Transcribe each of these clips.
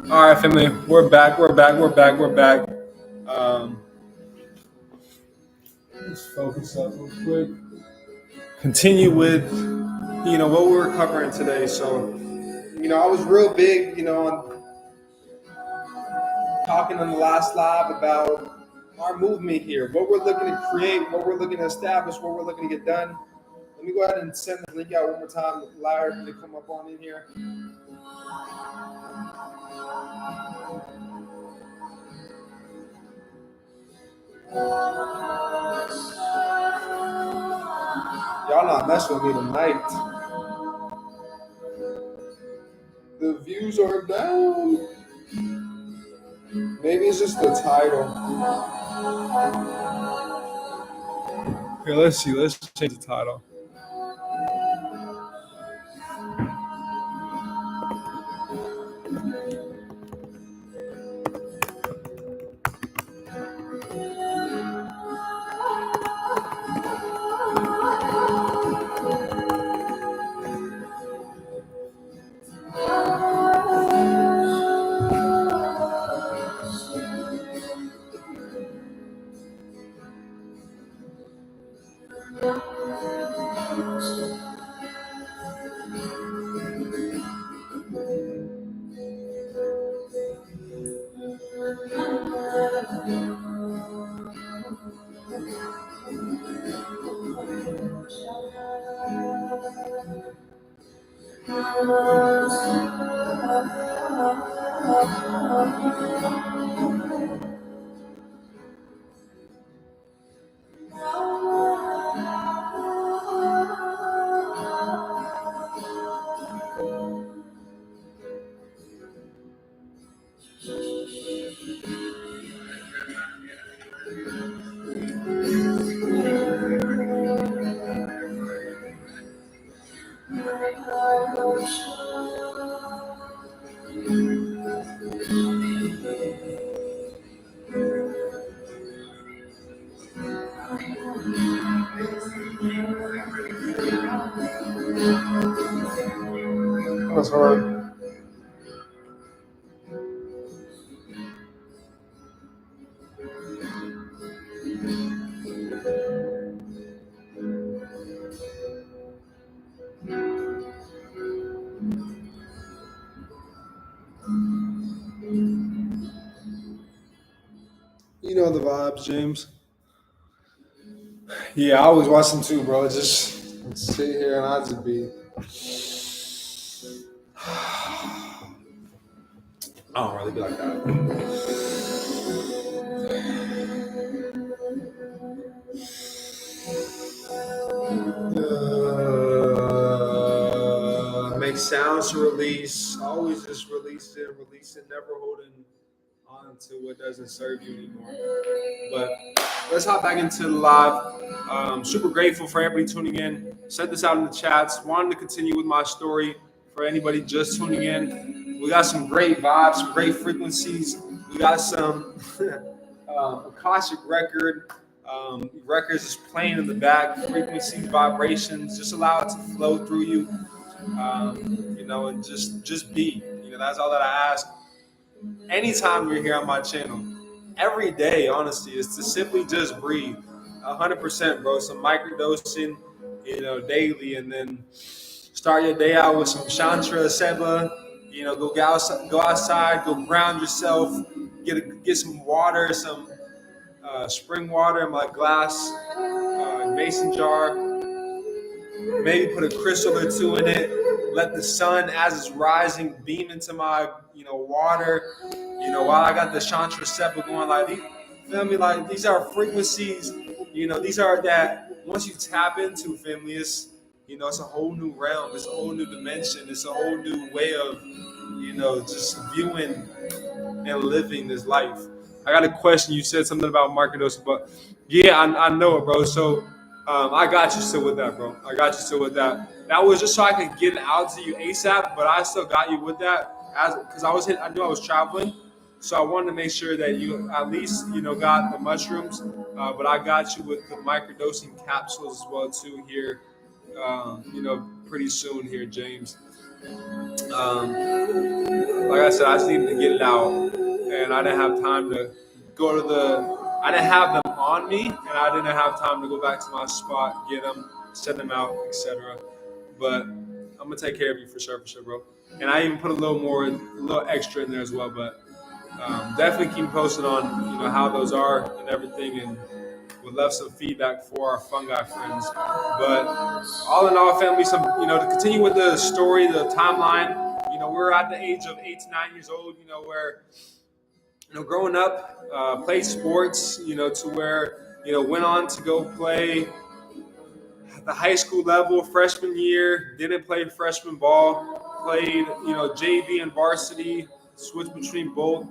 All right, family, we're back. Let's focus up real quick. Continue with, what we were covering today. So, I was real big, on talking on the last live about our movement here, what we're looking to create, what we're looking to establish, what we're looking to get done. Let me go ahead and send the link out one more time. Larry, to come up on in here. Y'all not messing with me tonight. The views are down. Maybe it's just the title. Here, let's see. Let's change the title. That's hard. You know the vibes, James. Yeah, I always watch them too, bro. Just sit here and I just be. I don't really be like that. Make sounds to release. Always just release it, never holding on to what doesn't serve you anymore. But let's hop back into the live. Super grateful for everybody tuning in. Sent this out in the chats. Wanted to continue with my story for anybody just tuning in. We got some great vibes, some great frequencies. We got some Akashic records just playing in the back, frequencies, vibrations. Just allow it to flow through you, and just be. That's all that I ask. Anytime you're here on my channel, every day, honestly, is to simply just breathe. 100%, bro. Some microdosing, daily, and then start your day out with some Chantra Seba. Go outside, go ground yourself, get some water, some spring water in my glass, mason jar. Maybe put a crystal or two in it. Let the sun, as it's rising, beam into my, water. While I got the Chantra Seba going, feel me? Like, these are frequencies. These are that once you tap into, family, it's a whole new realm. It's a whole new dimension. It's a whole new way of, just viewing and living this life. I got a question. You said something about microdosing, but yeah, I know it, bro. So I got you still with that, bro. I got you still with that. That was just so I could get it out to you ASAP, but I still got you with that because I knew I was traveling. So I wanted to make sure that you at least, got the mushrooms, but I got you with the microdosing capsules as well too here. pretty soon here, James. Like I said, I just needed to get it out, and I didn't have time to go to I didn't have them on me, and I didn't have time to go back to my spot, get them, send them out, etc. But I'm gonna take care of you for sure, bro. And I even put a little extra in there as well. But definitely keep posted on how those are and everything, and would love some feedback for our fungi friends. But all in all, family, to continue with the story, the timeline. We're at the age of 8 to 9 years old. Where growing up, played sports. To where went on to go play at the high school level freshman year. Didn't play freshman ball. Played JV and varsity. Switched between both.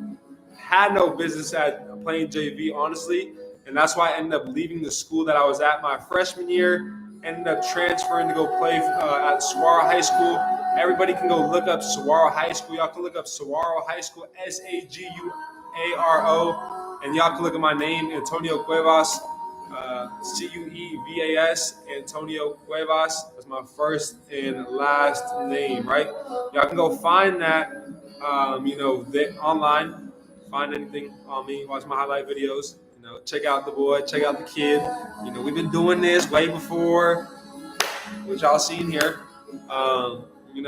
Had no business at playing JV, honestly. And that's why I ended up leaving the school that I was at my freshman year. Ended up transferring to go play at Saguaro High School. Everybody can go look up Saguaro High School. Y'all can look up Saguaro High School, Saguaro. And y'all can look at my name, Antonio Cuevas, Cuevas, Antonio Cuevas. That's my first and last name, right? Y'all can go find that, online. Find anything on me, watch my highlight videos, check out the boy, check out the kid. We've been doing this way before what y'all seen here.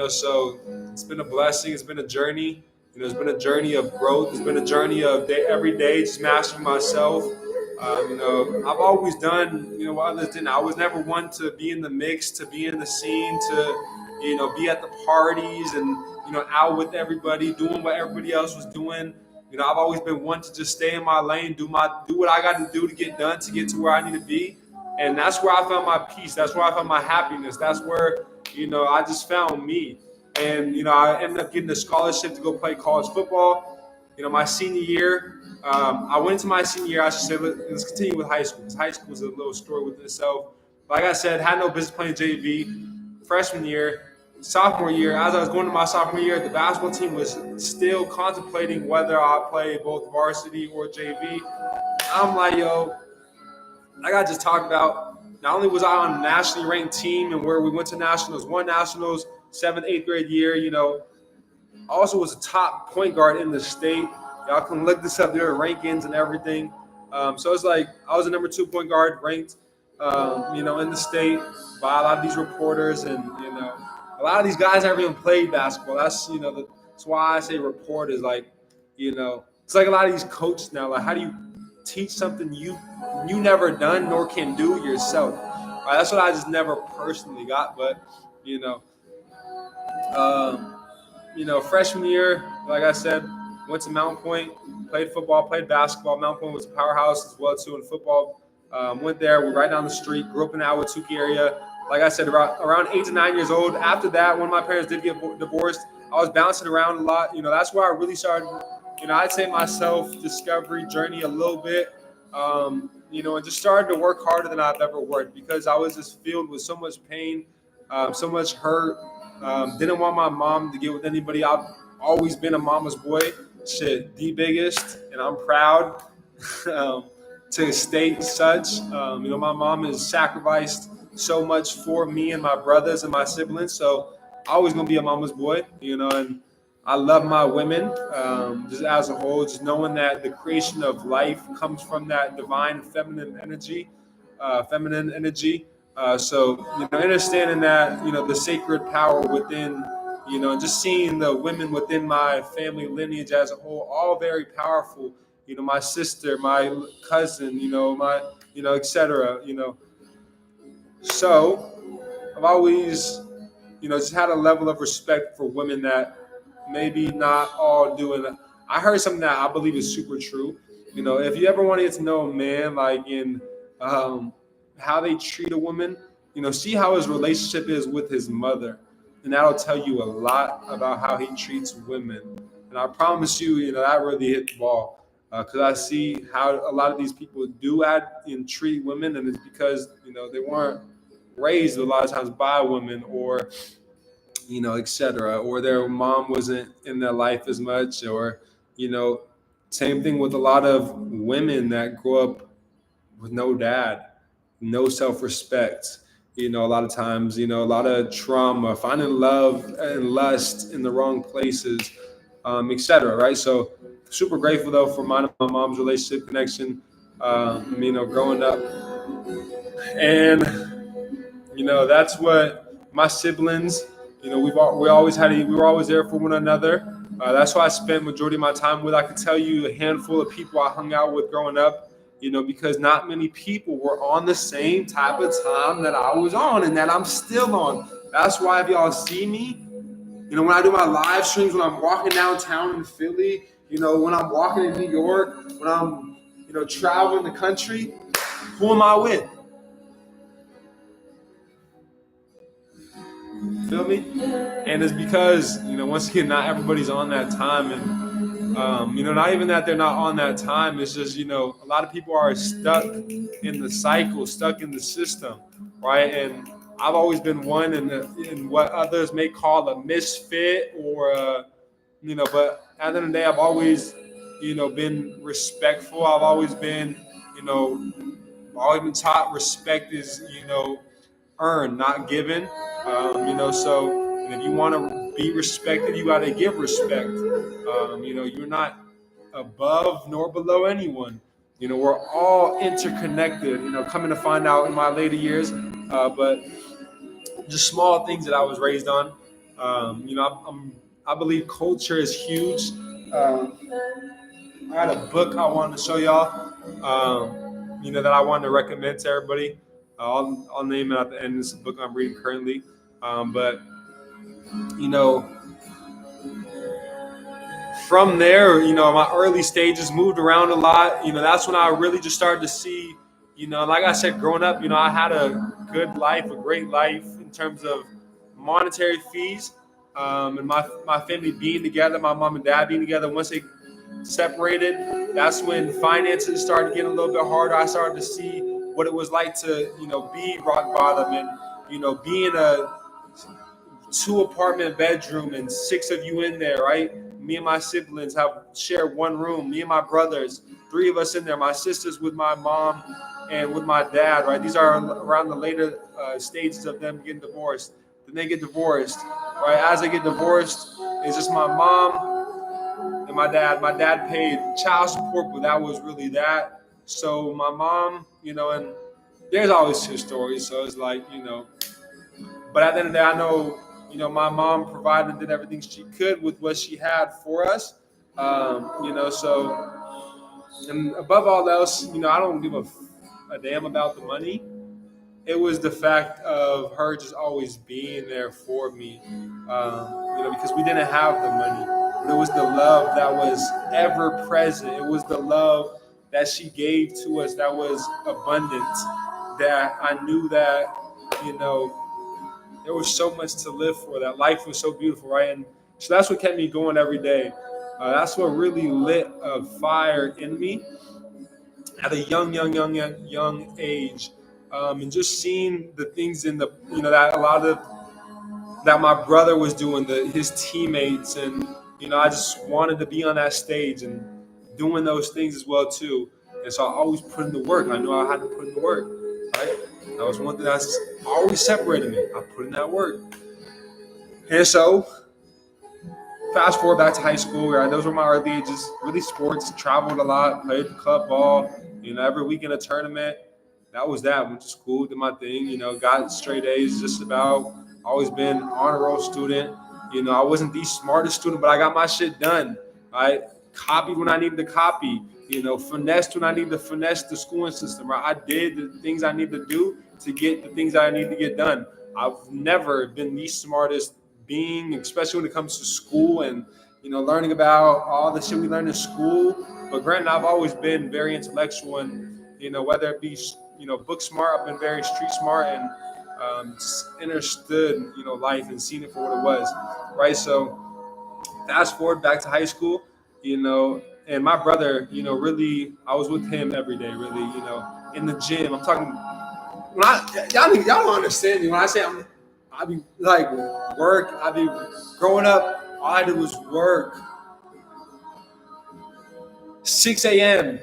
So it's been a blessing, it's been a journey. It's been a journey of growth, it's been a journey of every day just mastering myself. I've always done, what others didn't. I was never one to be in the mix, to be in the scene, to, be at the parties and, out with everybody, doing what everybody else was doing. I've always been one to just stay in my lane, do what I got to do to get done, to get to where I need to be. And that's where I found my peace. That's where I found my happiness. That's where, I just found me. And, I ended up getting a scholarship to go play college football. My senior year, I went into my senior year, I should say, let's continue with high school, because high school is a little story within itself. Like I said, had no business playing JV. Freshman year, sophomore year, as I was going to my sophomore year, the basketball team was still contemplating whether I play both varsity or JV. I'm like, yo, like I just talked about, not only was I on a nationally ranked team and where we went to nationals, won nationals, 7th, 8th grade year, I also was a top point guard in the state. Y'all can look this up, there are rankings and everything. So it's like I was a number 2 point guard ranked, in the state by a lot of these reporters, and a lot of these guys never even played basketball. That's that's why I say reporters. Like, it's like a lot of these coaches now. Like, how do you teach something you never done nor can do yourself? Right? That's what I just never personally got. But freshman year, like I said, went to Mount Point, played football, played basketball. Mount Point was a powerhouse as well too in football. Went there, we're right down the street. Grew up in the Ahwatukee area. Like I said, around 8 to 9 years old. After that, when my parents did get divorced, I was bouncing around a lot. That's where I really started, I'd say my self-discovery journey a little bit, and just started to work harder than I've ever worked, because I was just filled with so much pain, so much hurt. Didn't want my mom to get with anybody. I've always been a mama's boy, shit, the biggest, and I'm proud to state such. My mom has sacrificed so much for me and my brothers and my siblings, so I'm always gonna be a mama's boy, and I love my women, just as a whole, just knowing that the creation of life comes from that divine feminine energy. So understanding that the sacred power within, and just seeing the women within my family lineage as a whole, all very powerful. My sister, my cousin, my etc. So I've always just had a level of respect for women that maybe not all do. And I heard something that I believe is super true. If you ever want to get to know a man, like in how they treat a woman, see how his relationship is with his mother. And that'll tell you a lot about how he treats women. And I promise you, that really hit the ball. Because I see how a lot of these people do act and treat women, and it's because, they weren't raised a lot of times by women, or etc., or their mom wasn't in their life as much, or same thing with a lot of women that grow up with no dad, no self-respect, a lot of times, a lot of trauma, finding love and lust in the wrong places, etc. Right? So super grateful though for mine and my mom's relationship connection, growing up. And that's what my siblings, we always we were always there for one another. That's why I spent majority of my time with. I could tell you a handful of people I hung out with growing up, because not many people were on the same type of time that I was on and that I'm still on. That's why if y'all see me, when I do my live streams, when I'm walking downtown in Philly, when I'm walking in New York, when I'm, traveling the country, who am I with? Feel me? And it's because, once again, not everybody's on that time. And, not even that they're not on that time. It's just, a lot of people are stuck in the cycle, stuck in the system, right? And I've always been one in what others may call a misfit or, but at the end of the day, I've always, been respectful. I've always been, always been taught respect is, earned, not given. So and if you want to be respected, you got to give respect. You're not above nor below anyone. We're all interconnected. Coming to find out in my later years, but just small things that I was raised on. I believe culture is huge. I got a book I wanted to show y'all. That I wanted to recommend to everybody. I'll name it at the end. This is a book I'm reading currently. But from there, my early stages moved around a lot. That's when I really just started to see, like I said, growing up, I had a good life, a great life in terms of monetary fees, and my family being together, my mom and dad being together. Once they separated, that's when finances started getting a little bit harder. I started to see what it was like to, be rock bottom and, be in a 2-apartment bedroom and 6 of you in there, right? Me and my siblings have shared one room. Me and my brothers, 3 of us in there. My sisters with my mom and with my dad, right? These are around the later stages of them getting divorced. Then they get divorced, right? As they get divorced, it's just my mom and my dad. My dad paid child support, but that was really that. So my mom, and there's always 2 stories. So it's like, but at the end of the day, I know, my mom provided and did everything she could with what she had for us. So, and above all else, I don't give a damn about the money. It was the fact of her just always being there for me, because we didn't have the money, but it was the love that was ever present. It was the love that she gave to us that was abundant, that I knew that, there was so much to live for, that life was so beautiful, right? And so that's what kept me going every day. That's what really lit a fire in me at a young age. And just seeing the things in the, that a lot of that my brother was doing, his teammates, and I just wanted to be on that stage and doing those things as well too. And so I always put in the work. I knew I had to put in the work, right? That was one thing that's always separated me. I put in that work. And so fast forward back to high school, right? Those were my early ages. Really sports, traveled a lot, played club ball, every weekend a tournament. That was that. Went to school, did my thing, got straight A's just about. Always been honor roll student. I wasn't the smartest student, but I got my shit done. I copied when I needed to copy, finessed when I needed to finesse the schooling system, right? I did the things I needed to do to get the things that I need to get done. I've never been the smartest being, especially when it comes to school and, learning about all the shit we learned in school. But granted, I've always been very intellectual and, whether it be, book smart, I've been very street smart and just understood, life and seen it for what it was, right? So fast forward back to high school, and my brother, really, I was with him every day, really, in the gym. I'm talking, y'all don't understand me when I say I be like work. I be growing up, all I did was work. 6 a.m.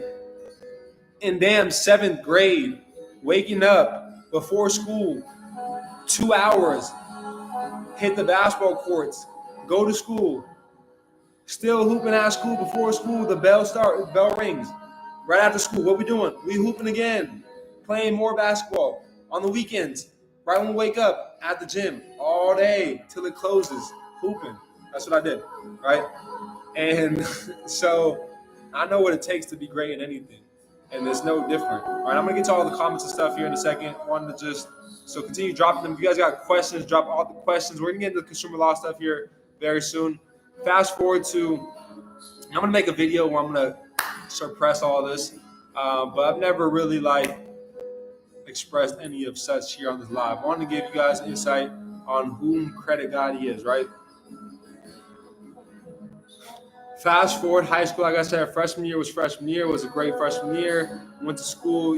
in damn 7th grade, waking up before school, 2 hours, hit the basketball courts, go to school, still hooping at school. Before school, the bell rings. Right after school, what we doing? We hooping again, playing more basketball on the weekends. Right when we wake up, at the gym all day till it closes, hooping. That's what I did, right? And so I know what it takes to be great in anything, and it's no different. All right, I'm gonna get to all the comments and stuff here in a second. Wanted to just continue dropping them. If you guys got questions, drop all the questions. We're gonna get into the consumer law stuff here very soon. Fast forward to, I'm gonna make a video where I'm gonna suppress all this, but I've never really expressed any of such here on this live. I wanted to give you guys insight on whom CreditGotti is, right? Fast forward, high school, like I said, freshman year was a great freshman year. Went to school,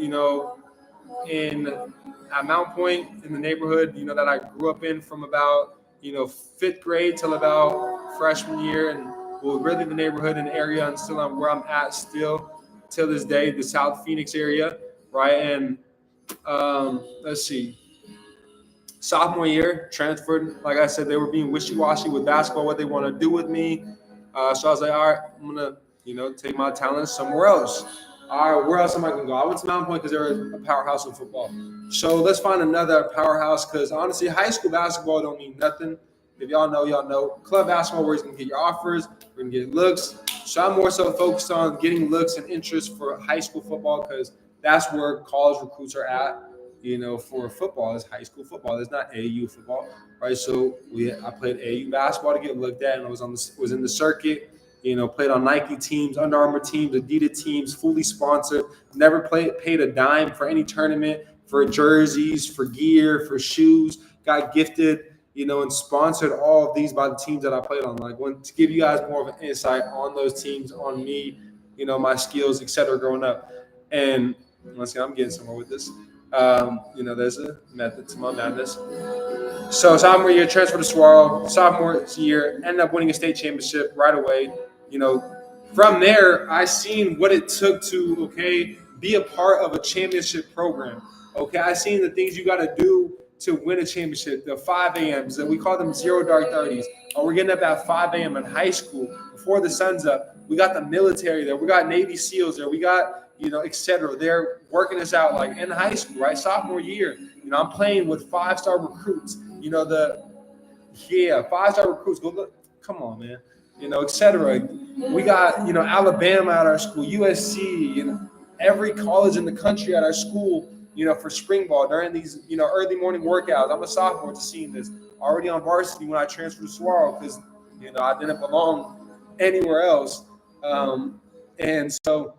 at Mount Point in the neighborhood, that I grew up in from about, 5th grade till about freshman year, and really the neighborhood and area, and still where I'm at still till this day, the South Phoenix area, right? And let's see. Sophomore year, transferred. Like I said, they were being wishy-washy with basketball, what they want to do with me. So I was like, all right, I'm going to, take my talents somewhere else. All right, where else am I going to go? I went to Mountain Point because they were a powerhouse in football. So let's find another powerhouse, because honestly, high school basketball don't mean nothing. If y'all know. Club basketball, where you're going to get your offers, you're going to get looks. So I'm more so focused on getting looks and interest for high school football, because that's where college recruits are at. For football, it's high school football. It's not AAU football, right? So I played AAU basketball to get looked at, and I was in the circuit. Played on Nike teams, Under Armour teams, Adidas teams, fully sponsored. Never paid a dime for any tournament, for jerseys, for gear, for shoes. Got gifted, and sponsored all of these by the teams that I played on. To give you guys more of an insight on those teams, on me, my skills, etc. growing up. And let's see, I'm getting somewhere with this. There's a method to my madness. So sophomore year, transfer to Saguaro. Sophomore year, ended up winning a state championship right away. From there, I seen what it took to, be a part of a championship program. I seen the things you got to do to win a championship, the 5 a.m.s, that we call them 0 dark 30s. We're getting up at 5 a.m. in high school before the sun's up. We got the military there. We got Navy SEALs there. We got, etc. They're working us out in high school, right? Sophomore year, I'm playing with 5-star recruits. 5-star recruits. Go look. Come on, man. Etc. We got, Alabama at our school, USC, every college in the country at our school, for spring ball during these, early morning workouts. I'm a sophomore, just seeing this already on varsity when I transferred to Saguaro, because, I didn't belong anywhere else. And so,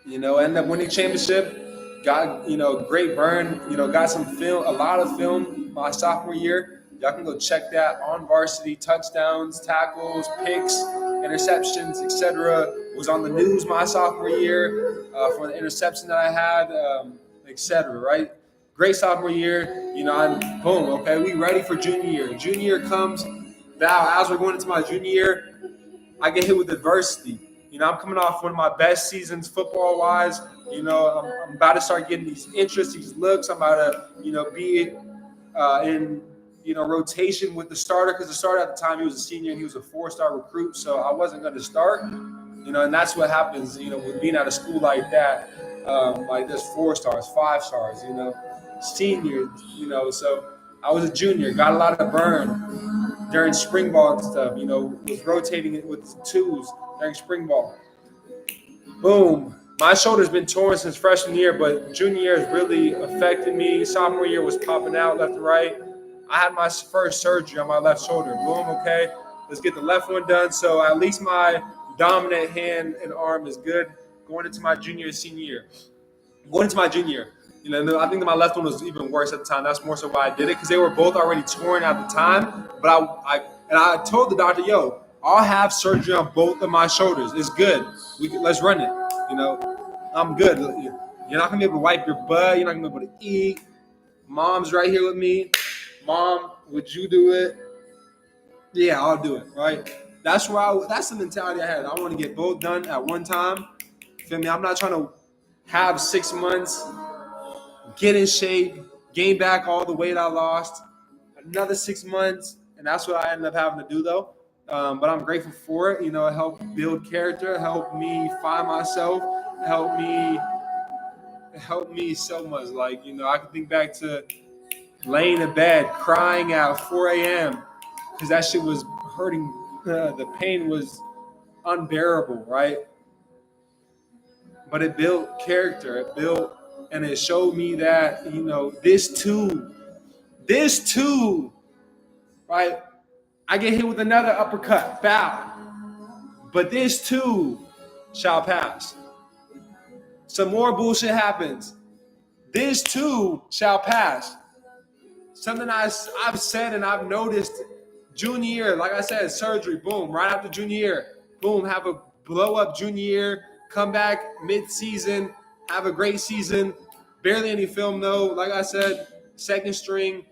ended up winning championship, got, great burn, got some film, a lot of film my sophomore year. Y'all can go check that on varsity, touchdowns, tackles, picks, interceptions, etc. Was on the news my sophomore year for the interception that I had, etc. Right? Great sophomore year. Boom, we ready for junior year. Junior year comes. Now, as we're going into my junior year, I get hit with adversity. I'm coming off one of my best seasons football-wise. I'm about to start getting these interests, these looks. I'm about to, be in, rotation with the starter, because the starter at the time, he was a senior and he was a 4-star recruit. So I wasn't going to start, and that's what happens, with being at a school like that. There's 4 stars, 5 stars, seniors, so I was a junior, got a lot of burn during spring ball and stuff, was rotating it with the 2s during spring ball. Boom. My shoulder's been torn since freshman year, but junior year has really affected me. Sophomore year was popping out left and right. I had my first surgery on my left shoulder. Boom, let's get the left one done. So at least my dominant hand and arm is good going into my junior and senior year. Going into my junior year, I think that my left one was even worse at the time. That's more so why I did it, because they were both already torn at the time. But I told the doctor, I'll have surgery on both of my shoulders. It's good. Let's run it. I'm good. You're not gonna be able to wipe your butt. You're not gonna be able to eat. Mom's right here with me. Mom, would you do it? Yeah, I'll do it. Right. That's the mentality I had. I want to get both done at one time. Feel me? I'm not trying to have 6 months, get in shape, gain back all the weight I lost. Another 6 months, and that's what I ended up having to do though. But I'm grateful for it. It helped build character, helped me find myself, helped me so much. I can think back to laying in bed, crying at 4 a.m. because that shit was hurting. The pain was unbearable, right? But it built character. And it showed me that, this too, right? I get hit with another uppercut, bow. But this too shall pass. Some more bullshit happens. This too shall pass. Something I've said and I've noticed junior year, like I said, surgery, boom, right after junior year, boom, have a blow up junior year, come back mid-season, have a great season, barely any film though, like I said, second string.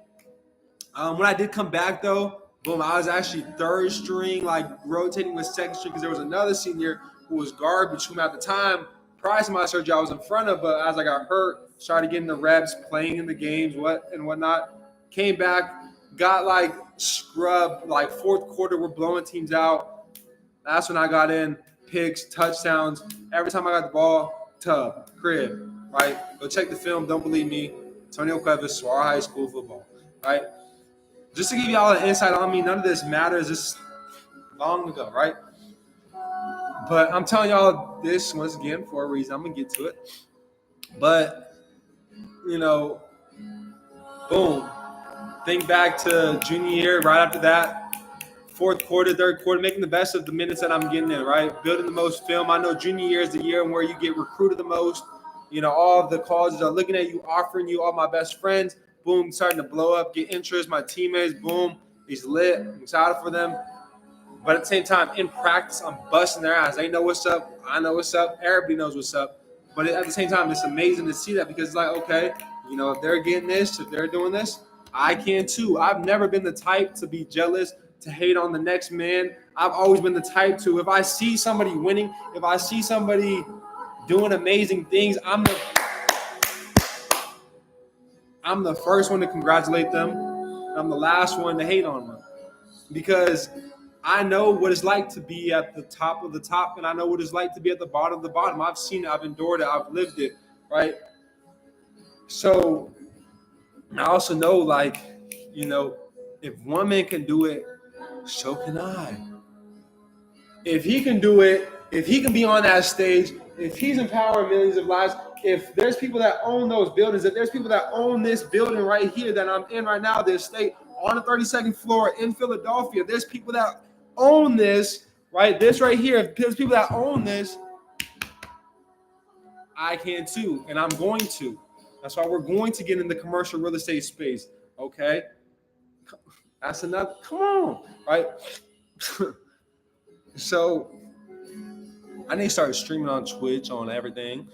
When I did come back though, boom, I was actually third string, rotating with second string because there was another senior who was garbage, whom at the time, prior to my surgery, I was in front of, but as I got hurt, started getting the reps, playing in the games, whatnot. Came back, got scrubbed, fourth quarter, we're blowing teams out. That's when I got in, picks, touchdowns. Every time I got the ball, tub, crib, right? Go check the film, don't believe me. Antonio Cuevas, Suara High School football, right? Just to give y'all an insight on me, none of this matters. This is long ago, right? But I'm telling y'all this once again for a reason. I'm going to get to it. But, boom. Think back to junior year, right after that, fourth quarter, third quarter, making the best of the minutes that I'm getting in, right? Building the most film. I know junior year is the year where you get recruited the most. All of the colleges are looking at you, offering you all my best friends. Boom, starting to blow up, get interest. My teammates, boom, he's lit. I'm excited for them. But at the same time, in practice, I'm busting their ass. They know what's up. I know what's up. Everybody knows what's up. But at the same time, it's amazing to see that because it's okay, if they're getting this, if they're doing this, I can too. I've never been the type to be jealous, to hate on the next man. I've always been the type to, if I see somebody winning, if I see somebody doing amazing things, I'm the first one to congratulate them. I'm the last one to hate on them because I know what it's like to be at the top of the top, and I know what it's like to be at the bottom of the bottom. I've seen it, I've endured it, I've lived it, right? So I also know, if one man can do it, so can I. If he can do it, if he can be on that stage, if he's empowering millions of lives, if there's people that own those buildings, if there's people that own this building right here that I'm in right now, this state on the 32nd floor in Philadelphia, there's people that own this, right? This right here, if there's people that own this, I can too, and I'm going to. That's why we're going to get in the commercial real estate space, okay? That's enough. Come on, right? So I need to start streaming on Twitch, on everything,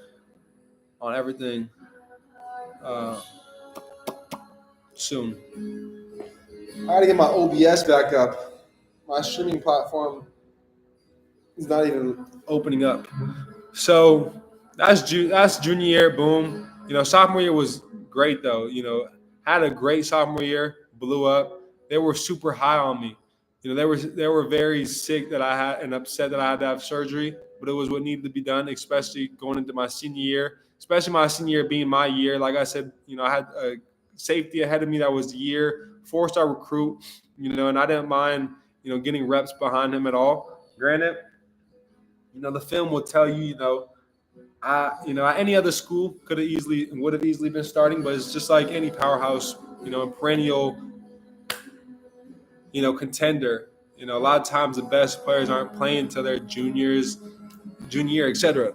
soon. I gotta get my OBS back up. My streaming platform is not even opening up. So that's junior year, boom. Sophomore year was great though. Had a great sophomore year, blew up. They were super high on me. They were very sick that I had and upset that I had to have surgery, but it was what needed to be done, especially going into my senior year, especially my senior year being my year. Like I said, I had a safety ahead of me that was the year, 4-star recruit, and I didn't mind, getting reps behind him at all. Granted, the film will tell you, any other school would have easily been starting, but it's just like any powerhouse, perennial, contender. A lot of times the best players aren't playing until their junior year, etc.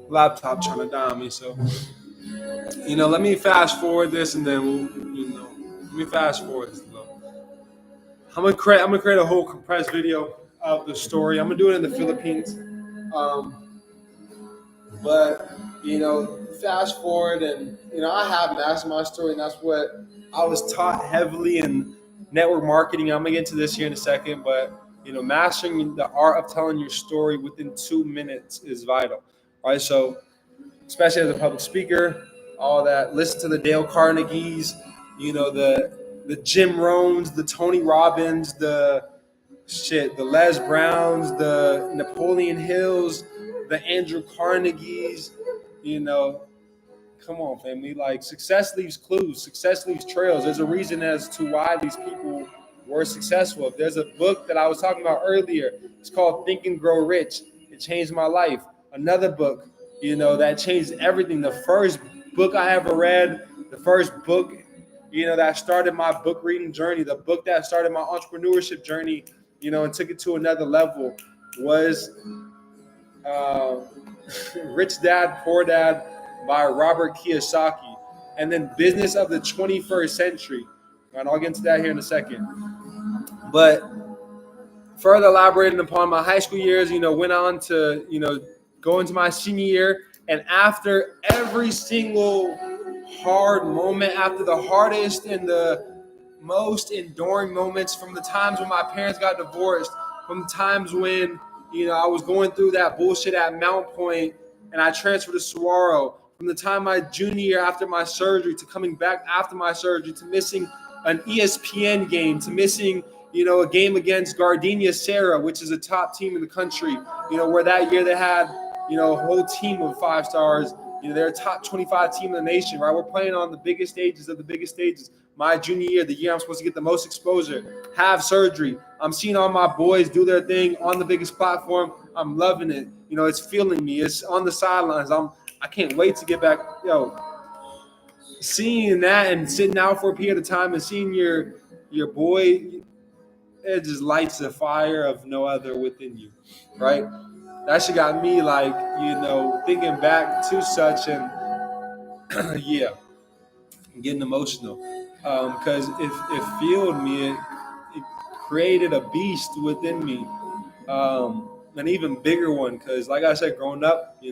Laptop trying to die on me, so let me fast forward this, and then let me fast forward this. I'm gonna create a whole compressed video of the story. I'm gonna do it in the Philippines, but fast forward, and I have mastered my story, and that's what I was taught heavily in network marketing. I'm gonna get into this here in a second, but mastering the art of telling your story within 2 minutes is vital. All right, so especially as a public speaker, all that. Listen to the Dale Carnegies, the Jim Rohns, the Tony Robbins, the Les Browns, the Napoleon Hills, the Andrew Carnegies. You know, come on, family. Like, success leaves clues, success leaves trails. There's a reason as to why these people were successful. If there's a book that I was talking about earlier, it's called Think and Grow Rich. It changed my life. Another book, that changed everything. The first book I ever read, the first book, that started my book reading journey, the book that started my entrepreneurship journey, and took it to another level was Rich Dad, Poor Dad by Robert Kiyosaki, and then Business of the 21st Century. And I'll get into that here in a second. But further elaborating upon my high school years, went on to, go into my senior year. And after every single hard moment, after the hardest and the most enduring moments, from the times when my parents got divorced, from the times when, I was going through that bullshit at Mount Point and I transferred to Saguaro, from the time my junior year after my surgery to coming back after my surgery, to missing an ESPN game, to missing, a game against Gardenia Serra, which is a top team in the country, where that year they had, a whole team of 5 stars. They're a top 25 team in the nation, right? We're playing on the biggest stages of the biggest stages. My junior year, the year I'm supposed to get the most exposure, have surgery. I'm seeing all my boys do their thing on the biggest platform. I'm loving it. It's feeling me. It's on the sidelines. I can't wait to get back. Seeing that and sitting out for a period of time and seeing your boy, it just lights a fire of no other within you, right? That shit got me like, thinking back to such, and yeah, getting emotional, because it fueled me. It created a beast within me, an even bigger one. Because, like I said, growing up,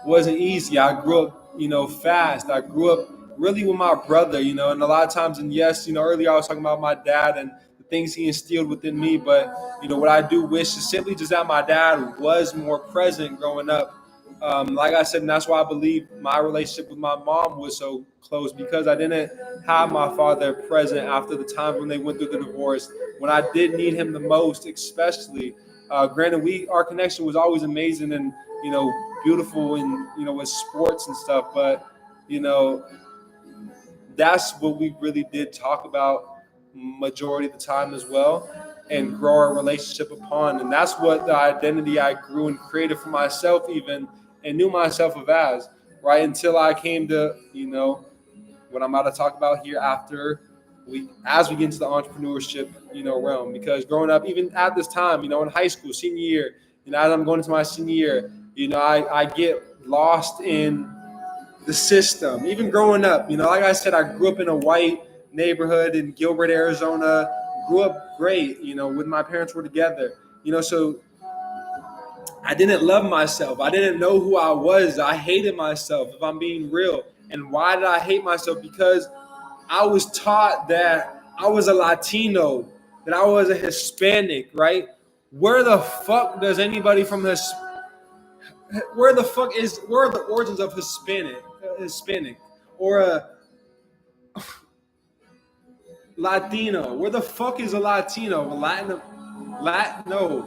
wasn't easy. I grew up, fast. I grew up really with my brother, and a lot of times, and yes, earlier I was talking about my dad and the things he instilled within me, but what I do wish is simply just that my dad was more present growing up. Like I said, and that's why I believe my relationship with my mom was so close, because I didn't have my father present after the time when they went through the divorce, when I did need him the most, especially. Granted, our connection was always amazing and beautiful, and with sports and stuff, but that's what we really did talk about majority of the time as well, and grow our relationship upon. And that's what the identity I grew and created for myself, even, and knew myself of as, right, until I came to what I'm about to talk about here after as we get into the entrepreneurship realm. Because growing up, even at this time, in high school, senior year, as I'm going into my senior year, I get lost in the system. Even growing up, like I said, I grew up in a white neighborhood in Gilbert, Arizona. Grew up great, when my parents were together. So I didn't love myself. I didn't know who I was. I hated myself, if I'm being real. And why did I hate myself? Because I was taught that I was a Latino, that I was a Hispanic, right? Where the fuck does anybody from this? Where are the origins of Hispanic, or a Latino? Where the fuck is a Latino? Latino,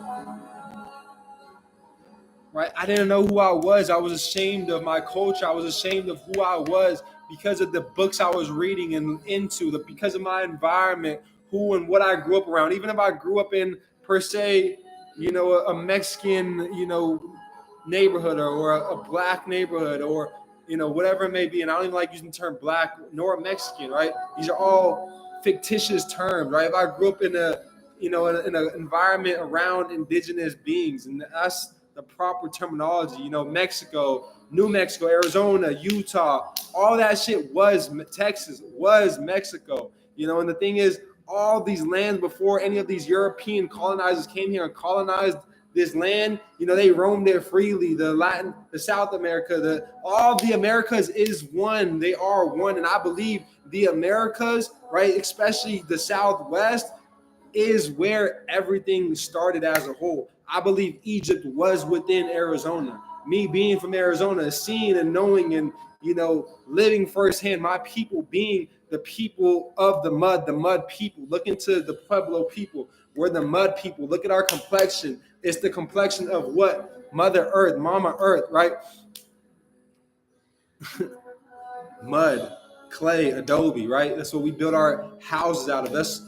right? I didn't know who I was. I was ashamed of my culture. I was ashamed of who I was because of the books I was reading and into, because of my environment, who and what I grew up around. Even if I grew up in, per se, a Mexican, neighborhood, or a black neighborhood, or whatever it may be. And I don't even like using the term black nor Mexican, right? These are all fictitious terms, right? If I grew up in in an environment around indigenous beings, and that's the proper terminology, Mexico, New Mexico, Arizona, Utah, all that shit was Texas, was Mexico, and the thing is, all these lands before any of these European colonizers came here and colonized this land, they roamed it freely. The South America, all the Americas is one. They are one. And I believe the Americas, right, especially the Southwest, is where everything started as a whole. I believe Egypt was within Arizona. Me being from Arizona, seeing and knowing and, living firsthand, my people being the people of the mud people. Look into the Pueblo people. We're the mud people. Look at our complexion. It's the complexion of what? Mother Earth, Mama Earth, right? Mud, clay, adobe, right? That's what we build our houses out of. That's,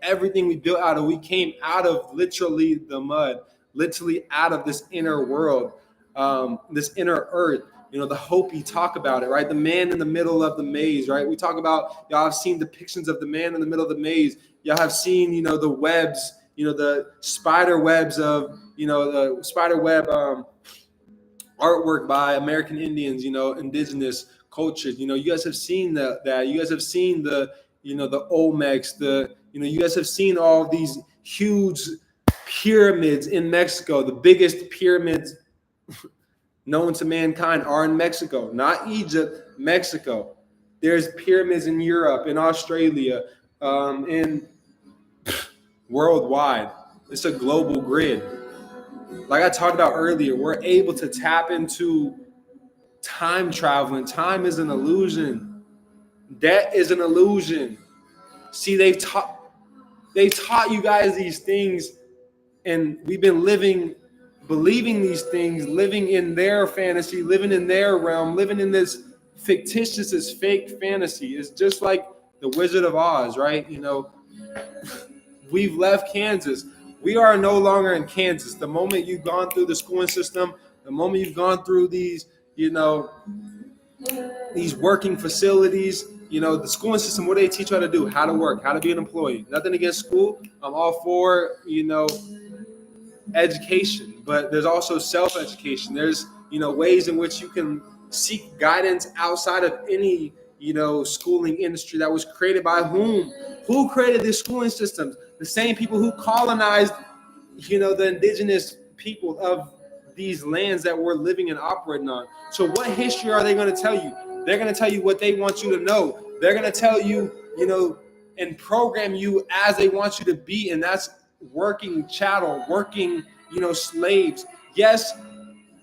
everything we built out of, we came out of literally the mud, literally out of this inner world, this inner earth. The Hopi talk about it, right? The man in the middle of the maze, right? We talk about, y'all have seen depictions of the man in the middle of the maze. Y'all have seen, the webs, the spider webs of, the spider web artwork by American Indians, indigenous cultures. You guys have seen that. You guys have seen the Olmecs, you guys have seen all these huge pyramids in Mexico. The biggest pyramids known to mankind are in Mexico, not Egypt, Mexico. There's pyramids in Europe, in Australia, in worldwide. It's a global grid. Like I talked about earlier, we're able to tap into time traveling. Time is an illusion. Debt is an illusion. See, they've taught you guys these things, and we've been believing these things, living in their fantasy, living in their realm, living in this fictitious, this fake fantasy. It's just like the Wizard of Oz, right? We've left Kansas. We are no longer in Kansas. The moment you've gone through the schooling system, the moment you've gone through these, these working facilities, the schooling system, what do they teach you how to do? How to work, how to be an employee. Nothing against school. I'm all for, education, but there's also self-education. There's, ways in which you can seek guidance outside of any, schooling industry that was created by whom? Who created this schooling systems? The same people who colonized, the indigenous people of these lands that we're living and operating on. So what history are they going to tell you? They're going to tell you what they want you to know. They're going to tell you, and program you as they want you to be. And that's working chattel, working, slaves. Yes,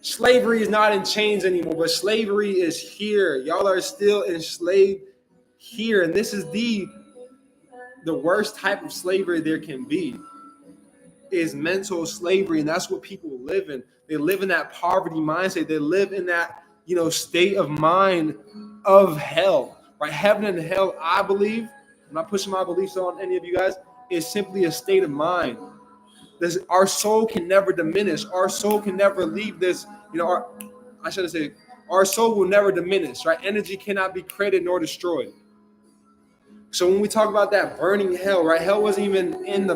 slavery is not in chains anymore, but slavery is here. Y'all are still enslaved here. And this is the worst type of slavery there can be, is mental slavery. And that's what people live in. They live in that poverty mindset. They live in that, state of mind of hell, right? Heaven and hell, I believe, I'm not pushing my beliefs on any of you guys, is simply a state of mind. Our soul can never diminish. Our soul can never leave this, our soul will never diminish, right? Energy cannot be created nor destroyed. So when we talk about that burning hell, right? Hell wasn't even in the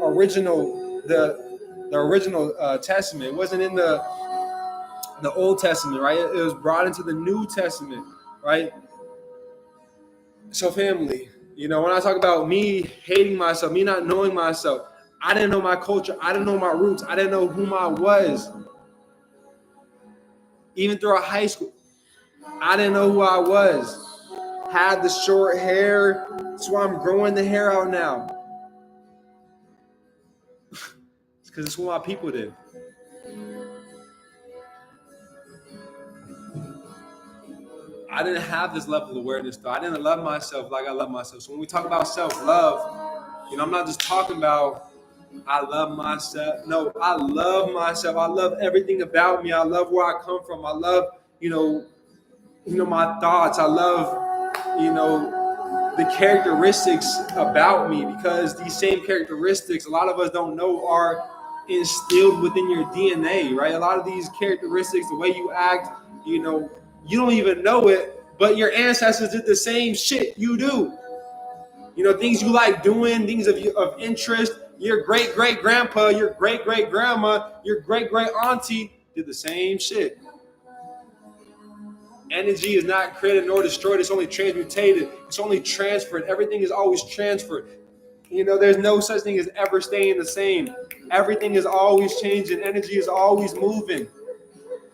original, the original Testament. It wasn't in the Old Testament, right? It was brought into the New Testament, right? So family, when I talk about me hating myself, me not knowing myself, I didn't know my culture. I didn't know my roots. I didn't know whom I was. Even throughout high school, I didn't know who I was. Had the short hair, that's why I'm growing the hair out now. It's because it's what my people did. I didn't have this level of awareness, though. I didn't love myself like I love myself. So when we talk about self-love, I'm not just talking about I love myself. No, I love myself. I love everything about me. I love where I come from. I love, my thoughts. I love, the characteristics about me, because these same characteristics, a lot of us don't know, are instilled within your DNA, right? A lot of these characteristics, the way you act, you don't even know it, but your ancestors did the same shit you do. Things you like doing, things of interest. Your great-great-grandpa, your great-great-grandma, your great-great-auntie did the same shit. Energy is not created nor destroyed. It's only transmutated. It's only transferred. Everything is always transferred. There's no such thing as ever staying the same. Everything is always changing. Energy is always moving.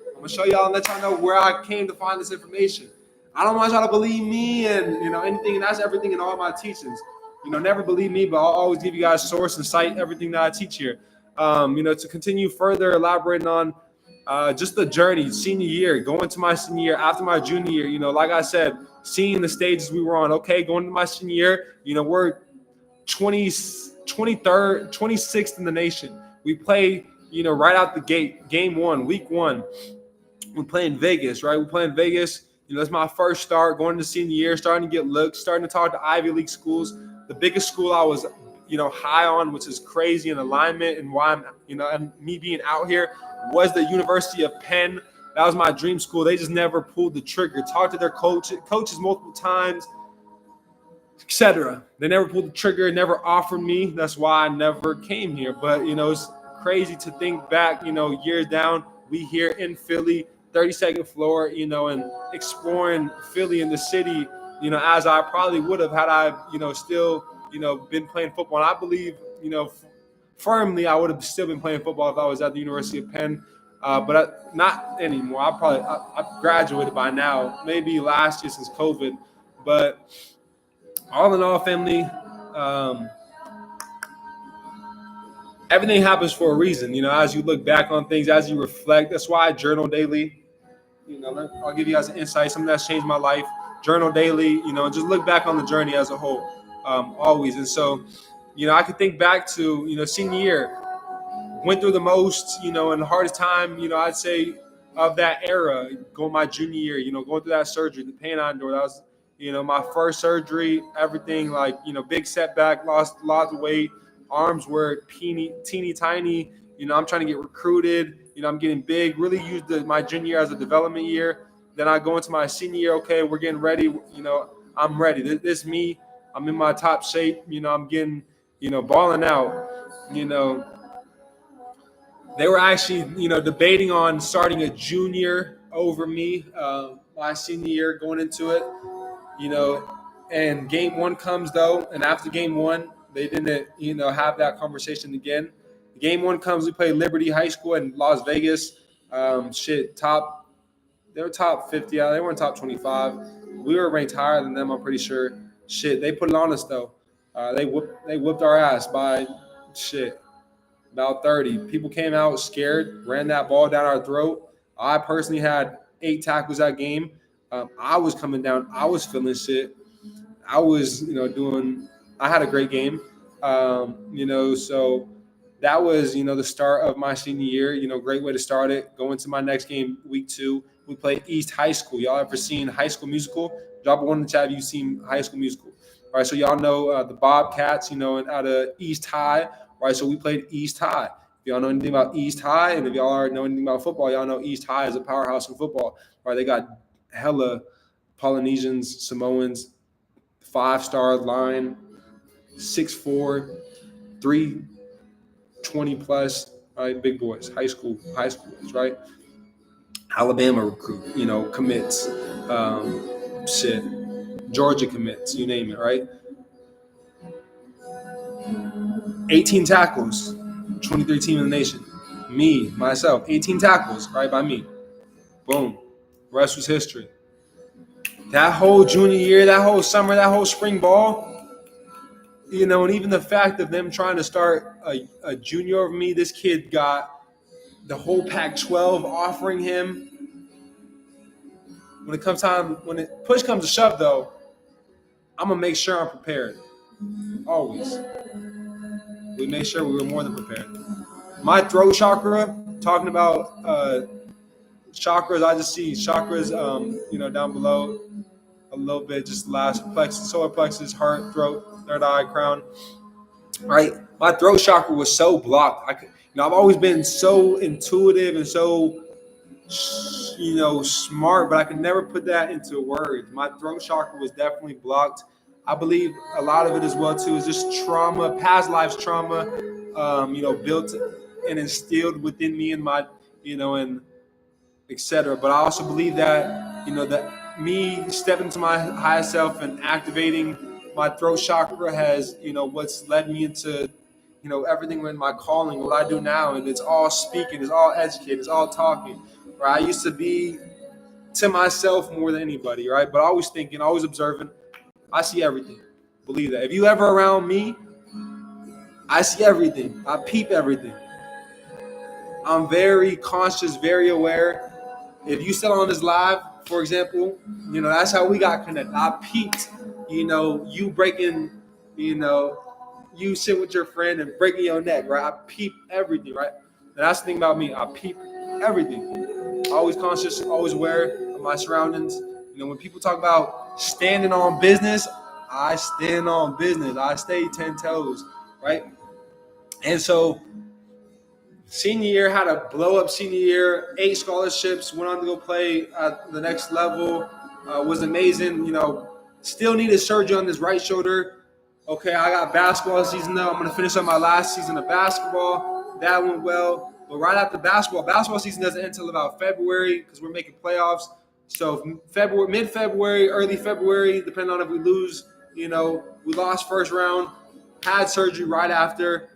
I'm gonna show y'all and let y'all know where I came to find this information. I don't want y'all to believe me and anything, and that's everything in all my teachings. Never believe me, but I'll always give you guys source and cite everything that I teach here. To continue further elaborating on just the journey, senior year, going to my senior year, after my junior year, like I said, seeing the stages we were on. Okay, going to my senior year, we're 23rd, 26th in the nation. We play, right out the gate, game one, week one. We play in Vegas, right? We play in Vegas. That's my first start going to senior year, starting to get looks, starting to talk to Ivy League schools. The biggest school I was, high on, which is crazy in alignment and why I'm, and me being out here, was the University of Penn. That was my dream school. They just never pulled the trigger. Talked to their coaches multiple times, etc. They never pulled the trigger, never offered me. That's why I never came here. But, it's crazy to think back, years down, we here in Philly, 32nd floor, and exploring Philly in the city, as I probably would have had I, still, been playing football. And I believe, firmly I would have still been playing football if I was at the University of Penn. But not anymore. I graduated by now, maybe last year since COVID. But all in all, family, everything happens for a reason. As you look back on things, as you reflect, that's why I journal daily. I'll give you guys an insight, something that's changed my life. Journal daily, and just look back on the journey as a whole, always. And so, I could think back to, senior year, went through the most, and the hardest time, I'd say of that era, going my junior year, going through that surgery, the pain I endured. That was, my first surgery, everything like, big setback, lost a lot of weight, arms were teeny tiny. I'm trying to get recruited. I'm getting big. Really used my junior year as a development year. Then I go into my senior year. Okay, we're getting ready. I'm ready. This me. I'm in my top shape. I'm getting, balling out. They were actually, debating on starting a junior over me my senior year going into it. And game one comes though, and after game one, they didn't, have that conversation again. Game one comes, we play Liberty High School in Las Vegas. They were top 50. They weren't top 25. We were ranked higher than them, I'm pretty sure. They put it on us though. They whipped our ass by about 30. People came out scared, ran that ball down our throat. I personally had 8 tackles that game. I was coming down. I was feeling shit. I was, I had a great game. So that was, the start of my senior year, great way to start it. Going to my next game, week 2, we play East High School. Y'all ever seen High School Musical? Drop a 1 in the chat if you've seen High School Musical. All right, so y'all know the Bobcats, out of East High. All right, so we played East High. If y'all know anything about East High, and if y'all know anything about football, y'all know East High is a powerhouse in football. All right, they got hella Polynesians, Samoans, 5-star line, 6'4", 320 plus, right? Big boys, high schoolers, right? Alabama recruit, commits, Georgia commits, you name it, right? 18 tackles, 23 team in the nation. Me, myself, 18 tackles, right, by me. Boom. The rest was history. That whole junior year, that whole summer, that whole spring ball, and even the fact of them trying to start a junior over me, this kid got the whole Pac-12 offering him. When push comes to shove, though, I'm going to make sure I'm prepared. Always. We made sure we were more than prepared. My throat chakra, talking about chakras, I just see chakras, down below a little bit, just last plexus, solar plexus, heart, throat, third eye, crown. Right? My throat chakra was so blocked. I've always been so intuitive and so, smart, but I could never put that into words. My throat chakra was definitely blocked. I believe a lot of it as well too is just trauma, past lives trauma, built and instilled within me and my, and etc. But I also believe that, that me stepping to my highest self and activating my throat chakra has, what's led me into, everything in my calling, what I do now, and it's all speaking, it's all educating, it's all talking. Right? I used to be to myself more than anybody, right? But always thinking, always observing. I see everything. Believe that. If you ever around me, I see everything. I peep everything. I'm very conscious, very aware. If you still on this live, for example, that's how we got connected. I peeped, you breaking, you sit with your friend and breaking your neck, right? I peep everything, right? And that's the thing about me. I peep everything. Always conscious, always aware of my surroundings. When people talk about standing on business, I stand on business. I stay 10 toes, right? And so senior year, had a blow up senior year, 8 scholarships, went on to go play at the next level, was amazing. Still needed surgery on this right shoulder. Okay, I got basketball season now. I'm going to finish up my last season of basketball. That went well. But right after basketball season doesn't end until about February because we're making playoffs. So mid-February, early February, depending on if we lose, we lost first round, had surgery right after.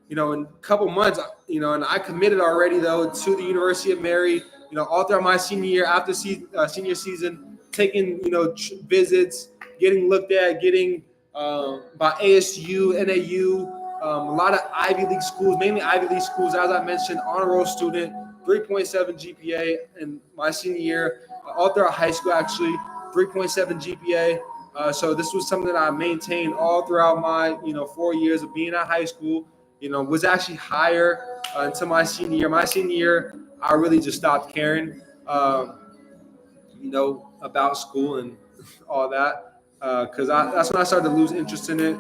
In a couple months, and I committed already, though, to the University of Mary, all throughout my senior year, after senior season, taking, visits, getting looked at, getting by ASU, NAU, a lot of Ivy League schools, mainly Ivy League schools, as I mentioned, honor roll student, 3.7 GPA in my senior year, all throughout high school, actually, 3.7 GPA. So this was something that I maintained all throughout my, 4 years of being at high school. Was actually higher until my senior year. My senior year, I really just stopped caring, about school and all that, because that's when I started to lose interest in it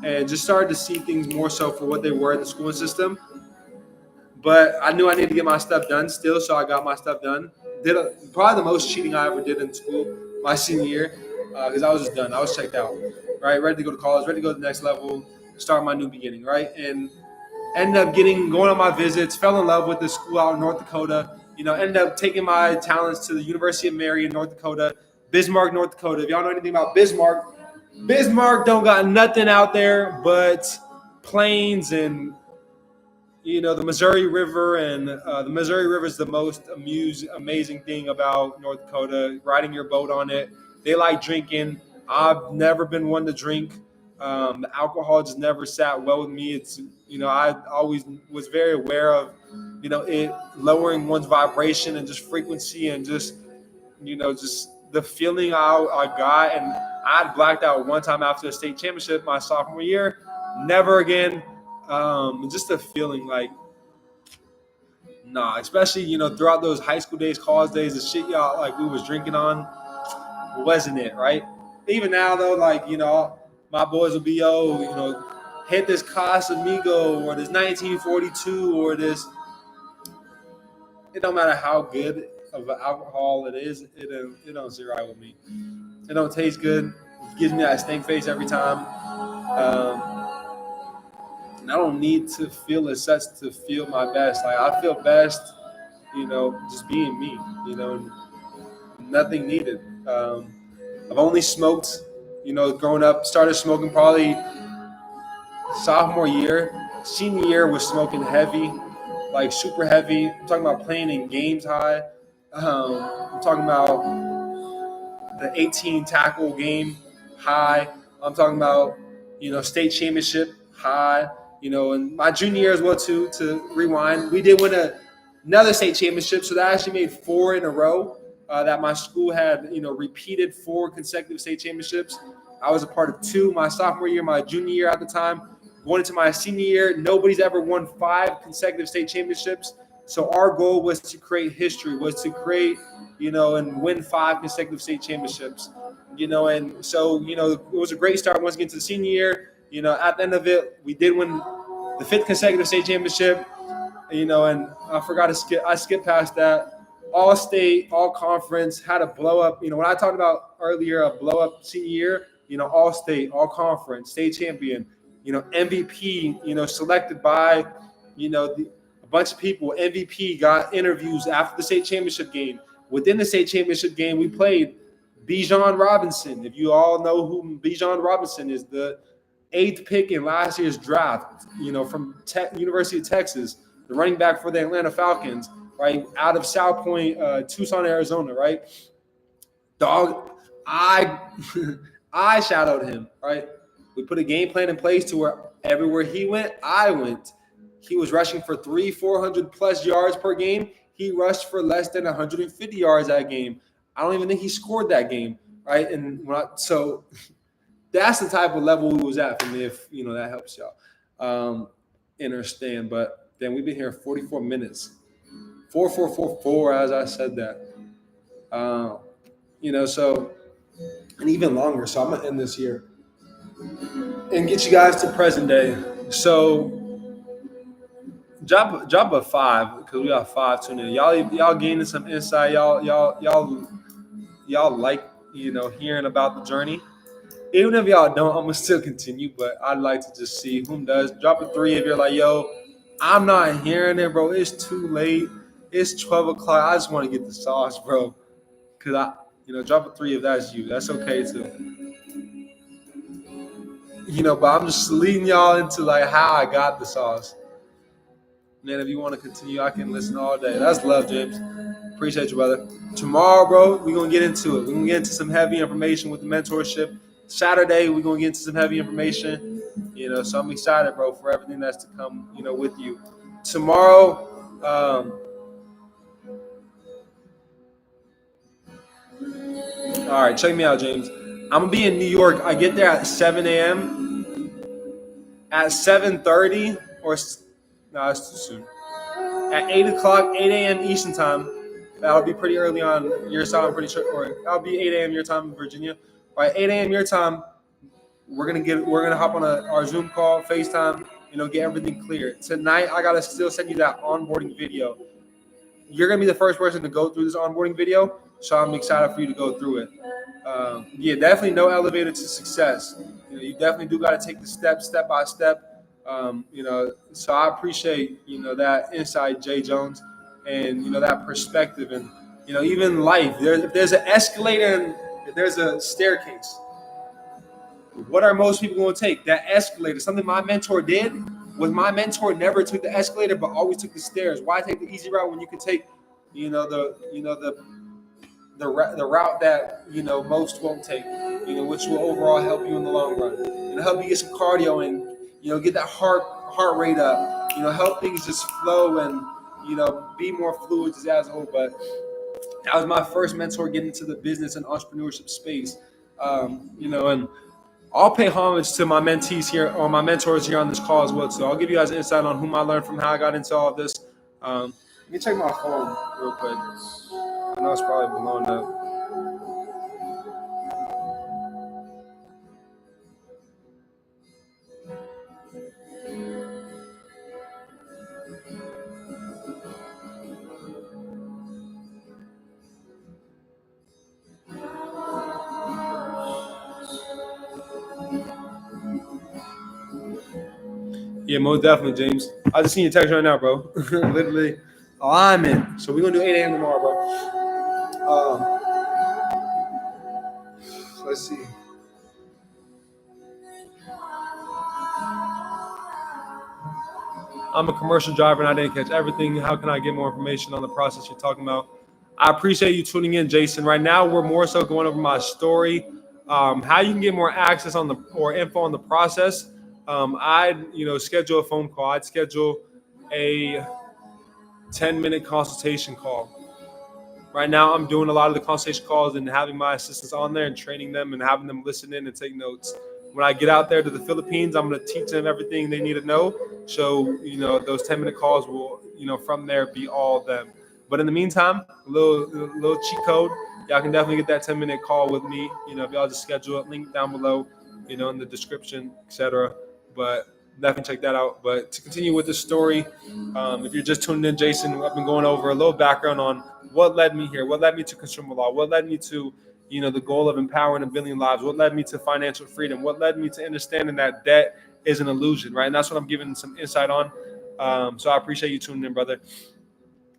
and just started to see things more so for what they were in the schooling system. But I knew I needed to get my stuff done still, so I got my stuff done. Did probably the most cheating I ever did in school my senior year, because I was just done. I was checked out, right? Ready to go to college, ready to go to the next level, start my new beginning, right? And ended up going on my visits, fell in love with the school out in North Dakota, ended up taking my talents to the University of Mary in North Dakota, Bismarck, North Dakota. If y'all know anything about Bismarck don't got nothing out there but plains and, the Missouri River. And the Missouri River is the most amazing thing about North Dakota, riding your boat on it. They like drinking. I've never been one to drink. The alcohol just never sat well with me. It's, I always was very aware of, it lowering one's vibration and just frequency and just, just the feeling I got. And I had blacked out one time after the state championship my sophomore year. Never again. Just a feeling like, nah, especially, throughout those high school days, college days, the shit y'all, like, we was drinking on wasn't it, right? Even now, though, like, my boys will be, hit this Casamigo or this 1942 or this. It don't matter how good of an alcohol it is, it don't sit right with me. It don't taste good. It gives me that stink face every time. And I don't need to feel as such to feel my best. Like, I feel best, just being me, nothing needed. I've only smoked, growing up, started smoking probably sophomore year. Senior year was smoking heavy, like super heavy. I'm talking about playing in games high. I'm talking about the 18 tackle game high. I'm talking about, state championship high. And my junior year as well too, to rewind. We did win another state championship, so that actually made 4 in a row. That my school had, repeated 4 consecutive state championships. I was a part of 2 my sophomore year, my junior year at the time. Going into my senior year, nobody's ever won 5 consecutive state championships. So our goal was to create history, was to create, and win 5 consecutive state championships. And so, it was a great start once again to the senior year. At the end of it, we did win the 5th consecutive state championship. And I forgot to I skipped past that. All state, all conference, had a blow up. When I talked about earlier, a blow up senior year, all state, all conference, state champion, MVP, selected by, a bunch of people. MVP got interviews after the state championship game. Within the state championship game, we played Bijan Robinson. If you all know who Bijan Robinson is, the 8th pick in last year's draft, from University of Texas, the running back for the Atlanta Falcons, right, out of South Point, Tucson, Arizona, right? Dog, I I shadowed him, right? We put a game plan in place to where everywhere he went, I went. He was rushing for 400 plus yards per game. He rushed for less than 150 yards that game. I don't even think he scored that game, right? And so that's the type of level we was at for me, if that helps y'all understand. But then we've been here 44 minutes, 4444 as I said that. So, and even longer. So I'm gonna end this here and get you guys to present day. So drop a 5 because we got 5 tuning in. Y'all gaining some insight. Y'all like hearing about the journey. Even if y'all don't, I'm gonna still continue. But I'd like to just see whom does. Drop a 3 if you're like, yo, I'm not hearing it, bro. It's too late. It's 12 o'clock. I just want to get the sauce, bro. Cause drop a 3 if that's you. That's okay too. But I'm just leading y'all into like how I got the sauce. Man, if you want to continue, I can listen all day. That's love, James. Appreciate you, brother. Tomorrow, bro, we're going to get into it. We're going to get into some heavy information with the mentorship. Saturday, we're going to get into some heavy information. So I'm excited, bro, for everything that's to come, with you. Tomorrow, all right, check me out, James. I'm going to be in New York. I get there at 7 a.m. At 7:30 or no, that's too soon. At 8 o'clock, 8 a.m. Eastern time. That'll be pretty early on your time, I'm pretty sure. Or that'll be 8 a.m. your time in Virginia. All right, 8 a.m. your time. We're gonna hop on our Zoom call, FaceTime. Get everything clear. Tonight, I gotta still send you that onboarding video. You're gonna be the first person to go through this onboarding video, so I'm excited for you to go through it. Definitely no elevator to success. You definitely do got to take the step by step. So I appreciate that insight, Jay Jones, and that perspective, and even life. If there's an escalator and if there's a staircase, what are most people going to take? That escalator. Something my mentor did was my mentor never took the escalator, but always took the stairs. Why take the easy route when you can take, the route that most won't take, which will overall help you in the long run, help you get some cardio and get that heart rate up, help things just flow and be more fluid as a whole. But that was my first mentor getting into the business and entrepreneurship space, and I'll pay homage to my mentees here or my mentors here on this call as well. So I'll give you guys insight on whom I learned from, how I got into all of this. Let me check my phone real quick. I know it's probably blown up. Yeah, most definitely, James. I just seen your text right now, bro. Literally, alignment. So we're gonna do 8 a.m. tomorrow, bro. Let's see. I'm a commercial driver and I didn't catch everything. How can I get more information on the process you're talking about? I appreciate you tuning in, Jason. Right now, we're more so going over my story, how you can get more access on or info on the process. I'd schedule a phone call. I'd schedule a 10-minute consultation call. Right now, I'm doing a lot of the consultation calls and having my assistants on there and training them and having them listen in and take notes. When I get out there to the Philippines, I'm going to teach them everything they need to know. So, those 10-minute calls will, from there be all them. But in the meantime, a little cheat code. Y'all can definitely get that 10-minute call with me. If y'all just schedule it, link down below, in the description, etc. But definitely check that out. But to continue with the story, if you're just tuning in, Jason, I've been going over a little background on what led me here, what led me to consumer law, what led me to the goal of empowering 1 billion lives, what led me to financial freedom, what led me to understanding that debt is an illusion, right? And that's what I'm giving some insight on. So I appreciate you tuning in, brother.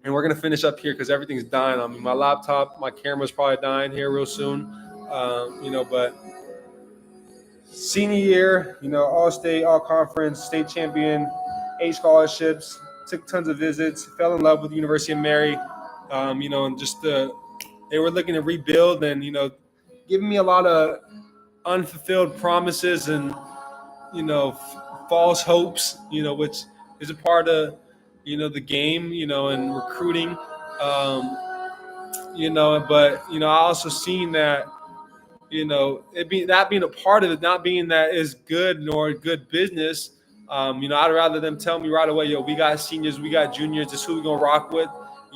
And we're going to finish up here because everything's dying on me. My laptop, my camera's probably dying here real soon, but Senior year, all state, all conference, state champion, 8 scholarships, took tons of visits, fell in love with the University of Mary. And just they were looking to rebuild and, giving me a lot of unfulfilled promises and, false hopes, which is a part of, the game, and recruiting. But, I also seen that, that being a part of it, not being that is good nor good business. I'd rather them tell me right away, yo, we got seniors, we got juniors, this is who we're gonna rock with,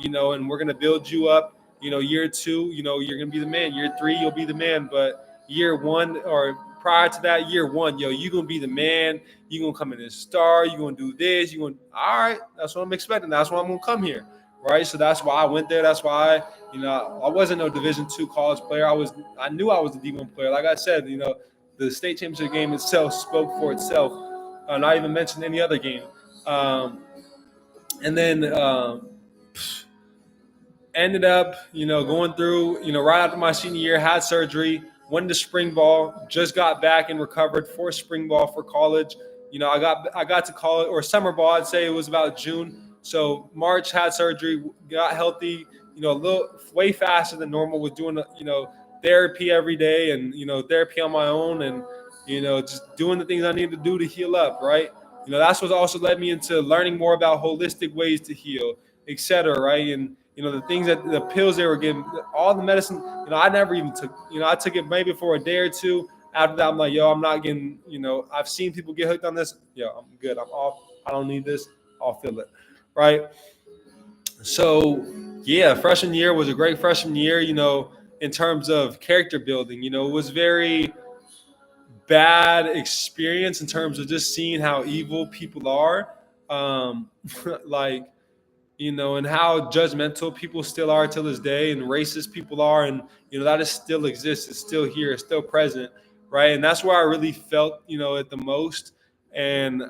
and we're gonna build you up. Year 2, you're gonna be the man. Year 3, you'll be the man. But year 1 or prior to that, year 1, you're gonna be the man. You're gonna come in as a star. You're gonna do this. You're gonna, all right. That's what I'm expecting. That's why I'm gonna come here, right? So that's why I went there. That's why I wasn't no Division II college player. I knew I was a D1 player. Like I said, the state championship game itself spoke for itself. Not even mention any other game. And then ended up, going through, right after my senior year, had surgery, went to spring ball, just got back and recovered for spring ball for college. I got to college or summer ball. I'd say it was about June. So March had surgery, got healthy, a little way faster than normal. Was doing, therapy every day and, therapy on my own and, just doing the things I needed to do to heal up. Right. That's what also led me into learning more about holistic ways to heal, et cetera. Right. And, the things that the pills they were giving, all the medicine, I never even took, I took it maybe for a day or two. After that, I'm like, yo, I'm not getting, I've seen people get hooked on this. Yo, I'm good. I'm off. I don't need this. I'll feel it. Right. So, yeah, freshman year was a great freshman year, in terms of character building. It was very bad experience in terms of just seeing how evil people are. Like, and how judgmental people still are till this day and racist people are. And, that is still exists. It's still here. It's still present. Right. And that's where I really felt, it the most. And,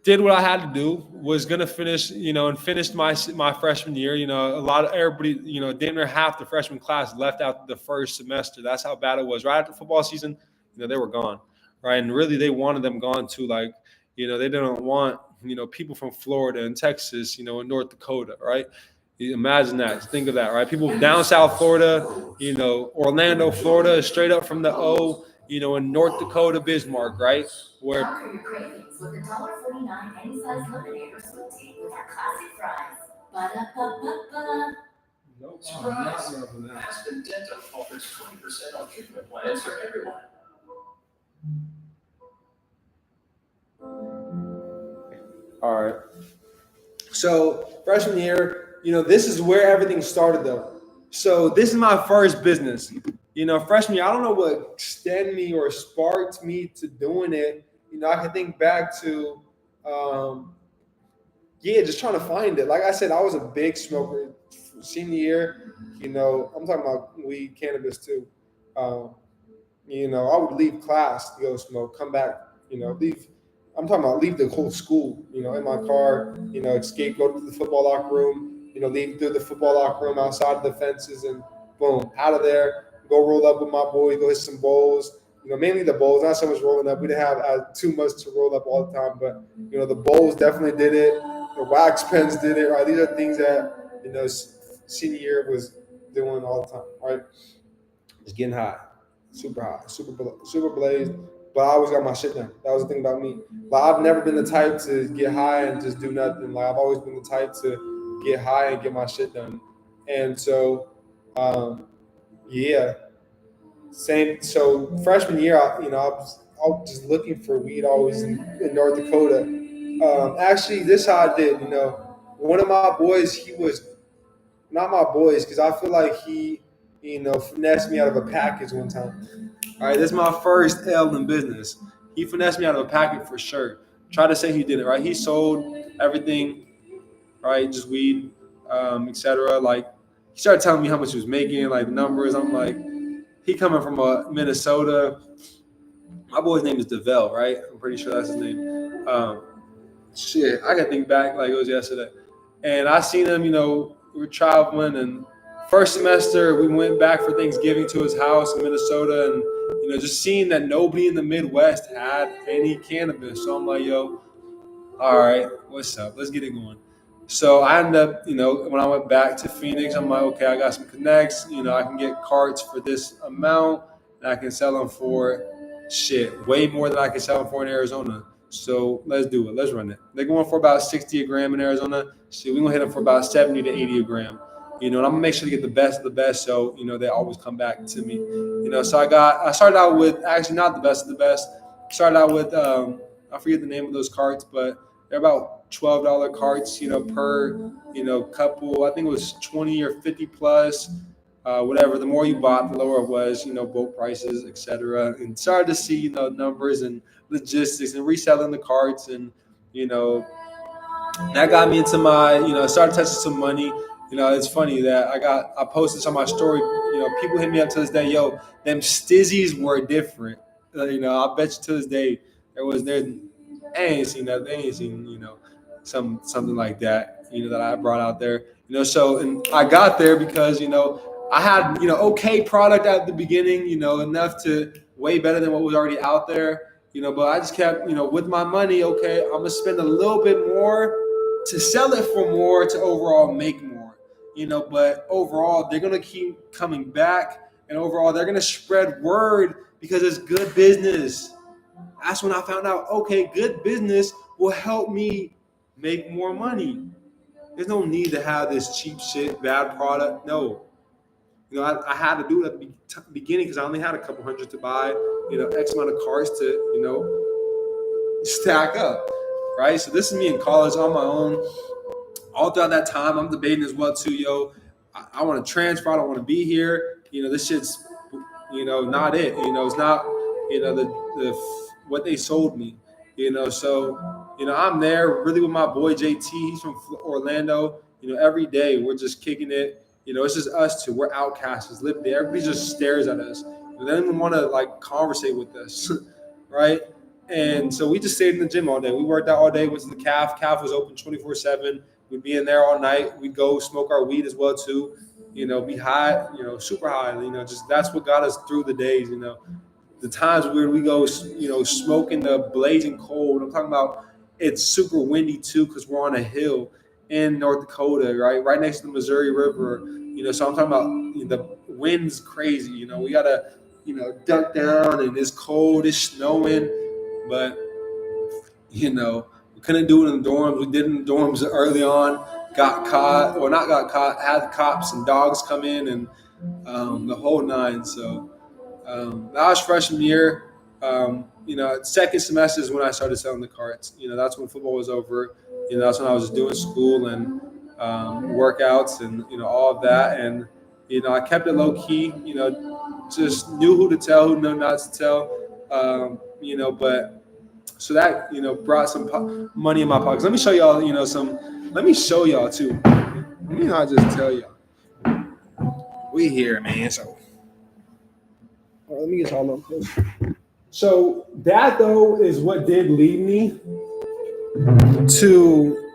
did what I had to do, was going to finish, and finished my freshman year. A lot of everybody, damn near half the freshman class left out the first semester. That's how bad it was. Right after football season, they were gone. Right. And really they wanted them gone too. Like, they didn't want, people from Florida and Texas, and North Dakota. Right. Imagine that. Think of that. Right. People down South Florida, Orlando, Florida, straight up from the O, in North Dakota, Bismarck. Right. Where with $1.49 any size lemonade or sweet tea with our classic fries. Ba-da-ba-ba-ba. Nope. Surprise! Aspen Dental offers 20% on treatment plans for everyone. All right. So freshman year, this is where everything started though. So this is my first business. Freshman year, I don't know what extended me or sparked me to doing it. I can think back to, just trying to find it. Like I said, I was a big smoker. Senior year, I'm talking about weed, cannabis too. I would leave class to go smoke, come back, leave. I'm talking about leave the whole school, in my car, escape, go to the football locker room, leave through the football locker room outside the fences and boom, out of there, go roll up with my boys, go hit some bowls. Mainly the bowls, not so much rolling up. We didn't have too much to roll up all the time, but the bowls definitely did it. The wax pens did it. Right, these are things that senior year was doing all the time. Right, just getting high, super blazed. But I always got my shit done. That was the thing about me. Like I've never been the type to get high and just do nothing. Like I've always been the type to get high and get my shit done. And so, yeah. Same. So freshman year, I was just looking for weed always in North Dakota. Actually, this is how I did. One of my boys, he was not my boys because I feel like he, finessed me out of a package one time. All right, this is my first L in business. He finessed me out of a package for sure. Try to say he did it, right? He sold everything, right? Just weed, etc. Like he started telling me how much he was making, like the numbers. I'm like, he coming from Minnesota. My boy's name is DeVell, right? I'm pretty sure that's his name. I can think back like it was yesterday. And I seen him, we were traveling and first semester, we went back for Thanksgiving to his house in Minnesota, and just seeing that nobody in the Midwest had any cannabis. So I'm like, yo, all right, what's up? Let's get it going. So I ended up, when I went back to Phoenix, I'm like, okay, I got some connects. I can get carts for this amount, and I can sell them for way more than I can sell them for in Arizona. So let's do it. Let's run it. They're going for about 60 a gram in Arizona. So we're gonna hit them for about 70 to 80 a gram. And I'm gonna make sure to get the best of the best. So they always come back to me. So I started out with actually not the best of the best. Started out with I forget the name of those carts, but they're about $12 carts, per couple. I think it was 20 or 50 plus. Whatever. The more you bought, the lower it was. Boat prices, etc. And started to see numbers and logistics and reselling the carts, and that got me into my I started touching some money. It's funny that I posted this on my story. People hit me up to this day, yo, them stizzies were different. I bet you to this day they ain't seen that. They ain't seen something like that. That I brought out there. So and I got there because I had okay product at the beginning. Enough to way better than what was already out there. But I just kept with my money. Okay, I'm gonna spend a little bit more to sell it for more to overall make more. But overall they're gonna keep coming back, and overall they're gonna spread word because it's good business. That's when I found out, okay, good business will help me make more money. There's no need to have this cheap shit, bad product. No. I had to do it at the beginning because I only had a couple hundred to buy, X amount of cars to, stack up, right? So this is me in college on my own. All throughout that time, I'm debating as well too, yo. I want to transfer. I don't want to be here. This shit's, not it. It's not, the what they sold me. So I'm there really with my boy JT. He's from Orlando. Every day we're just kicking it. It's just us two. We're outcasts. Literally, everybody just stares at us. They don't even want to conversate with us, right? And so we just stayed in the gym all day. We worked out all day. Went to the calf. Calf was open 24/7. We'd be in there all night. We'd go smoke our weed as well too. Be high. Super high. Just that's what got us through the days. The times where we go, smoking the blazing cold. I'm talking about it's super windy too because we're on a hill in North Dakota, right next to the Missouri River. So I'm talking about the wind's crazy. We gotta, duck down, and it's cold, it's snowing, but we couldn't do it in the dorms. We did in the dorms early on. Got caught, or not got caught. Had cops and dogs come in, and the whole nine. So that was freshman year. Second semester is when I started selling the carts. That's when football was over. That's when I was just doing school and workouts and all of that. And I kept it low key. Just knew who to tell, who knew not to tell. But so that brought some money in my pockets. Let me show y'all. Let me show y'all too. Let me not just tell y'all. We here, man. So. Let me get y'all up close. So that though is what did lead me to.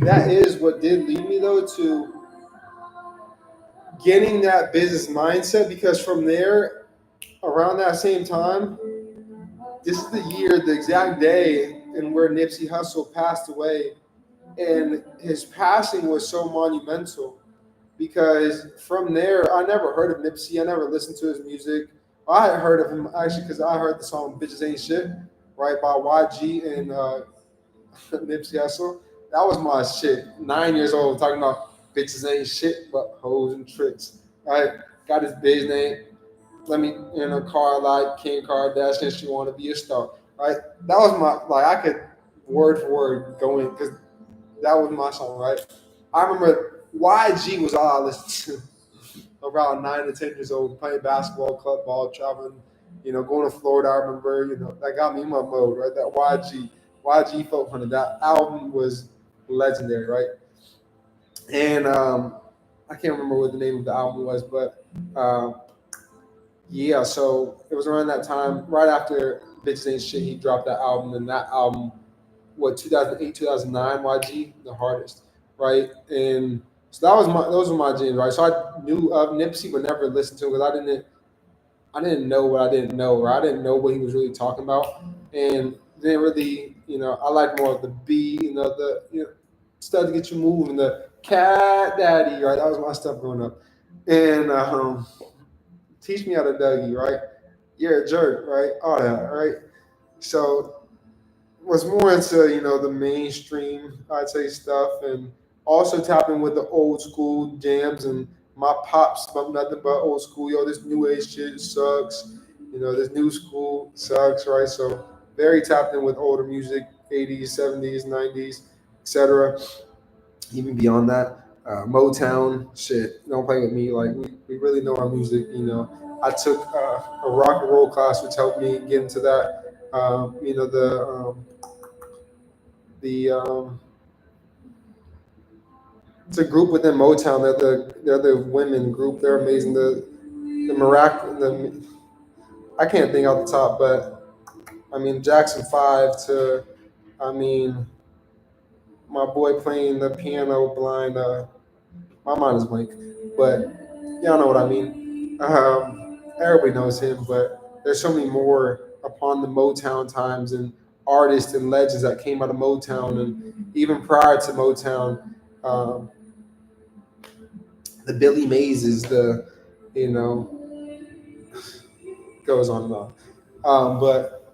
That is what did lead me though to getting that business mindset, because from there, around that same time, this is the year, the exact day, and where Nipsey Hussle passed away, and his passing was so monumental. Because from there, I never heard of Nipsey. I never listened to his music. I had heard of him actually because I heard the song "Bitches Ain't Shit," right, by YG and Nipsey Hussle. That was my shit. 9 years old, talking about bitches ain't shit but hoes and tricks. Right, got his biz name. Let me in a car like Kim Kardashian. She want to be a star. Right, that was my I could word for word go in because that was my song. Right, I remember. YG was all I listened to around 9 to 10 years old, playing basketball, club ball, traveling, going to Florida. I remember, that got me in my mode, right? That YG felt funny. That album was legendary, right? And I can't remember what the name of the album was, but yeah, so it was around that time, right after Bitches Ain't Shit, he dropped that album, and that album, 2008, 2009, YG, the hardest, right? And So those were my jams, right? So I knew of Nipsey, but never listened to him because I didn't know what I didn't know, or I didn't know what he was really talking about, and didn't really, I like more of the beat, stuff to get you moving, the cat daddy, right? That was my stuff growing up, and teach me how to Dougie, right? You're a jerk, right? All that, right? So was more into the mainstream, I'd say, stuff, and also tapping with the old school jams. And my pops bump nothing but old school. Yo, this new age shit sucks. This new school sucks, right? So very tapped in with older music, 80s, 70s, 90s, etc. Even beyond that, Motown shit. Don't play with me. Like we really know our music. I took a rock and roll class, which helped me get into that. The it's a group within Motown. They're the women group. They're amazing. The I can't think off the top, but I mean Jackson 5 to, I mean, my boy playing the piano blind. My mind is blank, but y'all know what I mean. Everybody knows him, but there's so many more upon the Motown times and artists and legends that came out of Motown, and even prior to Motown. The Billy Mazes, you know, goes on and on. But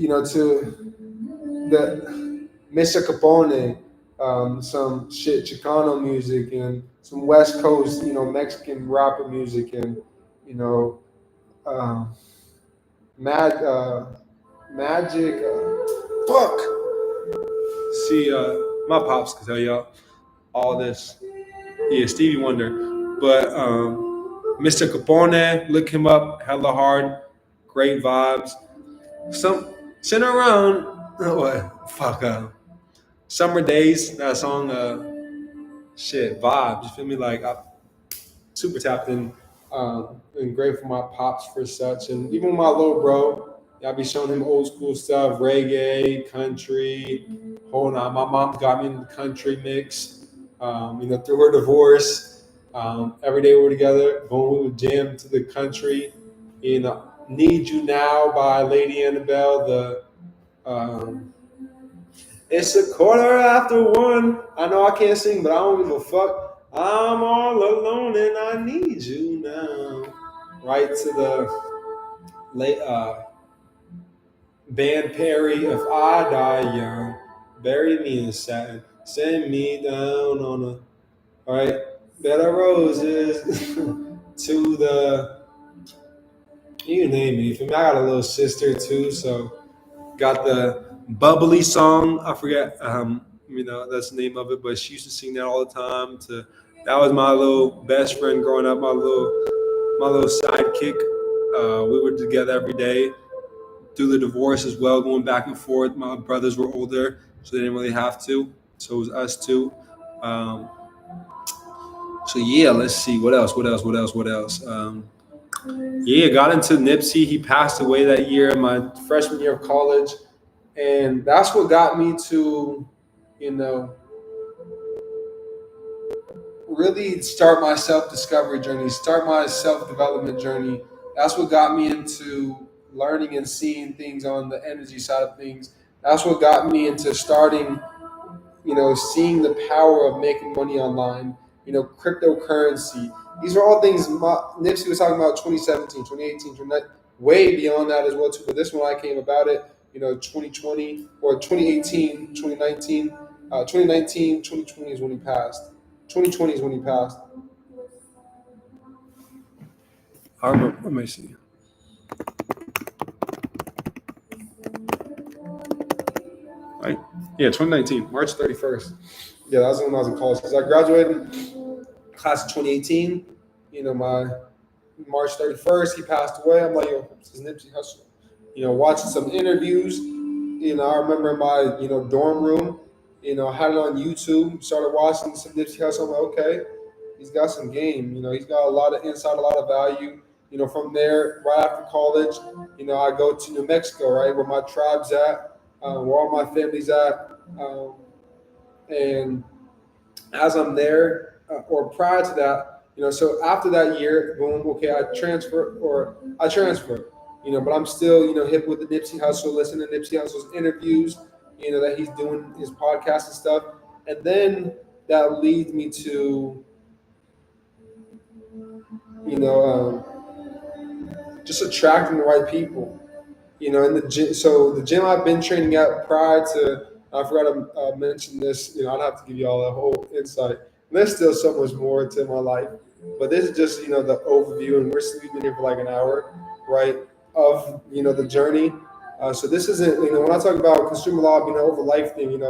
to the Mr. Capone, some shit Chicano music and some West Coast, Mexican rapper music, and you know, uh, magic. Fuck. See, my pops can tell y'all all this. Yeah, Stevie Wonder. But Mr. Capone, look him up, hella hard, great vibes. Some sitting around, what? Fuck. Summer Days, that song, shit, vibes. You feel me? Like, I super tapped in, and grateful for my pops for such. And even my little bro, I be showing him old school stuff, reggae, country. Hold on, my mom got me in the country mix. Through her divorce, every day we were together, boom, we would jam to the country. Need You Now by Lady Annabelle. It's 1:15. I know I can't sing, but I don't give a fuck. I'm all alone and I need you now. Right to the late Band Perry. If I die young, bury me in satin, send me down on a right bed of roses to the, you name it. For me, I got a little sister too, so got the bubbly song. I forget, that's the name of it, but she used to sing that all the time. That was my little best friend growing up, my little sidekick. We were together every day through the divorce as well, going back and forth. My brothers were older, so they didn't really have to. So it was us two. Um, so yeah, let's see what else. Yeah, got into Nipsey. He passed away that year, my freshman year of college. And that's what got me to, really start my self-discovery journey, start my self-development journey. That's what got me into learning and seeing things on the energy side of things. That's what got me into starting, seeing the power of making money online, cryptocurrency. These are all things Nipsey was talking about 2017, 2018, 2019, way beyond that as well too. But this one I came about it, 2020 or 2018, 2019, 2019, 2020 is when he passed. 2020 is when he passed. I remember. Let me see. Right? Yeah, 2019, March 31st. Yeah, that was when I was in college because I graduated class of 2018. My March 31st, he passed away. I'm like, yo, this is Nipsey Hussle. Watching some interviews. I remember in my, dorm room, I had it on YouTube, started watching some Nipsey Hussle. I'm like, okay, he's got some game. He's got a lot of insight, a lot of value. From there, right after college, I go to New Mexico, right, where my tribe's at, where all my family's at. And as I'm there, or prior to that, so after that year, boom, okay, I transfer, but I'm still, hip with the Nipsey Hussle, listening to Nipsey Hussle's interviews, that he's doing his podcast and stuff. And then that leads me to, you know, just attracting the right people. In the gym. So the gym I've been training at prior to, I forgot to mention this. I'd have to give you all a whole insight. There's still so much more to my life, but this is just the overview, and we've been here for like an hour, right? Of the journey. So this isn't when I talk about consumer law being an over life thing.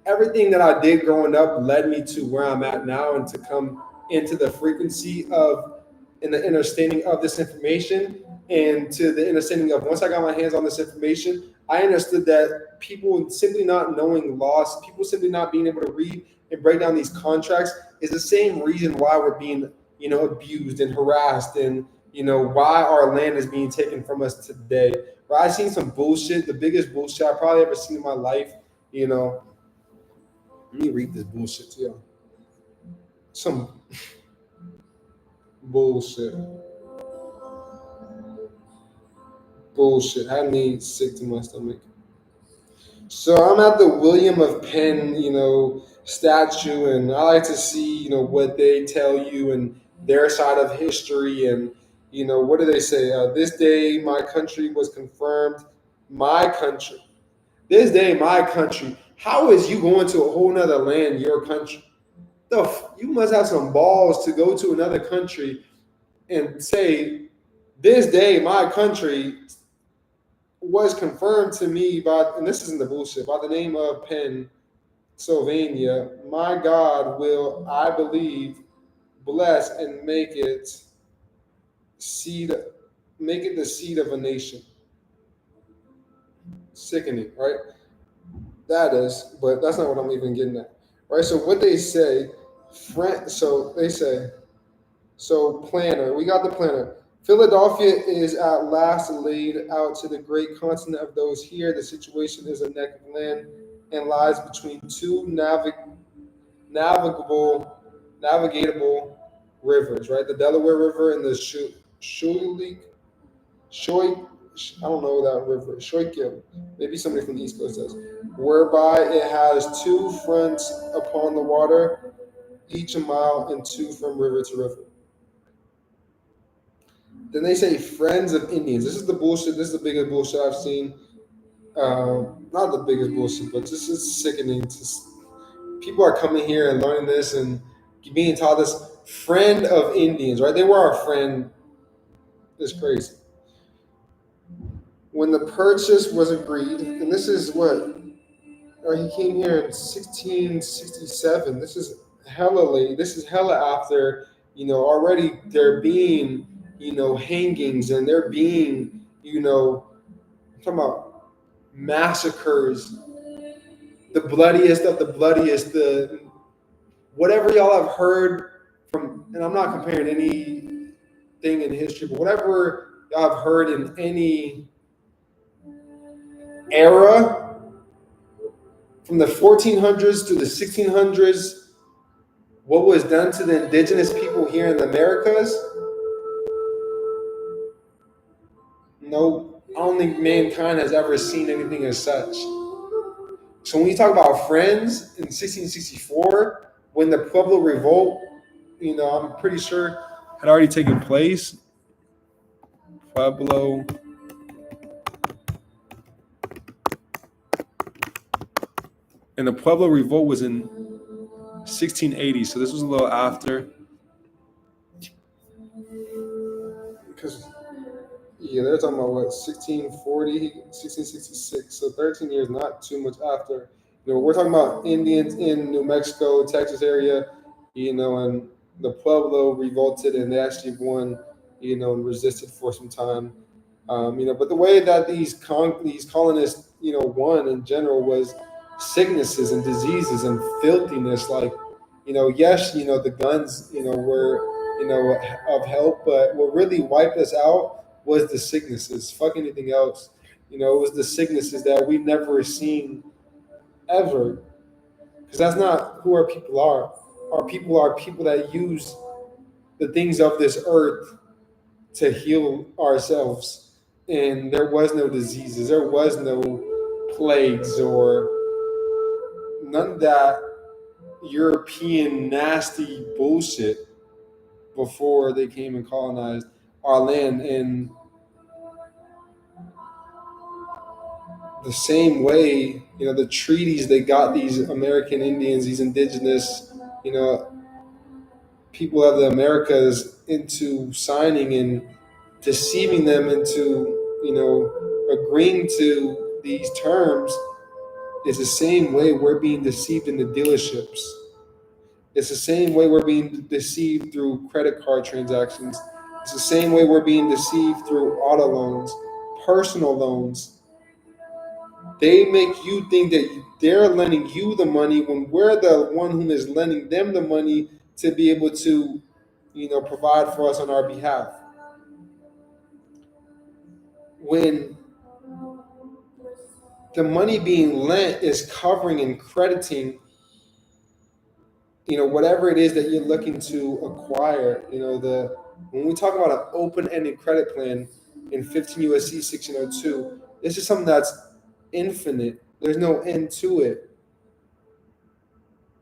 Everything that I did growing up led me to where I'm at now, and to come into the frequency of and the understanding of this information, and to the understanding of, once I got my hands on this information, I understood that people simply not knowing laws, people simply not being able to read and break down these contracts, is the same reason why we're being abused and harassed, and why our land is being taken from us today. Right? I've seen some bullshit, the biggest bullshit I probably ever seen in my life. Let me read this bullshit to y'all. Some bullshit. Bullshit. Had me sick to my stomach. So I'm at the William of Penn, statue, and I like to see, what they tell you and their side of history, and what do they say? This day, my country was confirmed. My country. This day, my country. How is you going to a whole nother land, your country? You must have some balls to go to another country and say, this day, my country was confirmed to me by, and this isn't the bullshit, by the name of Pennsylvania. My God will, I believe, bless and seed, make it the seed of a nation. Sickening, right? That is, but that's not what I'm even getting at, right? So what they say, so they say, so planner, we got the planner. Philadelphia is at last laid out to the great continent of those here. The situation is a neck of land and lies between two navigable, navigatable rivers, right? The Delaware River and the Shoy, I don't know that river, Shoykill. Maybe somebody from the East Coast does. Whereby it has two fronts upon the water, each a mile, and two from river to river. Then they say friends of Indians. This is the bullshit. This is the biggest bullshit I've seen. Not the biggest bullshit, but this is sickening. People are coming here and learning this and being taught this. Friend of Indians, right? They were our friend. It's crazy. When the purchase was agreed, and this is what, he came here in 1667. This is hella late. This is hella after, already there being, hangings, and there being, I'm talking about massacres, the bloodiest of the bloodiest, the whatever y'all have heard from, and I'm not comparing anything in history, but whatever y'all have heard in any era, from the 1400s to the 1600s, what was done to the indigenous people here in the Americas? No, I don't think mankind has ever seen anything as such. So when you talk about friends in 1664, when the Pueblo Revolt, I'm pretty sure had already taken place. Pueblo and the Pueblo Revolt was in 1680, so this was a little after. Because they're talking about what, 1640, 1666, so 13 years, not too much after. We're talking about Indians in New Mexico, Texas area, and the Pueblo revolted, and they actually won, and resisted for some time. But the way that these colonists, won in general was sicknesses and diseases and filthiness. Like, yes, the guns, were, of help, but what really wiped us out was the sicknesses. Fuck anything else. It was the sicknesses that we've never seen ever. because that's not who our people are. Our people are people that use the things of this earth to heal ourselves. And there was no diseases, there was no plagues, or none of that European nasty bullshit before they came and colonized our land. And the same way, the treaties they got these American Indians, these indigenous, people of the Americas into signing and deceiving them into, agreeing to these terms, is the same way we're being deceived in the dealerships. It's the same way we're being deceived through credit card transactions. It's the same way we're being deceived through auto loans, personal loans. They make you think that they're lending you the money when we're the one who is lending them the money to be able to, provide for us on our behalf. When the money being lent is covering and crediting, whatever it is that you're looking to acquire. When we talk about an open-ended credit plan in 15 USC 1602, this is something that's infinite. There's no end to it.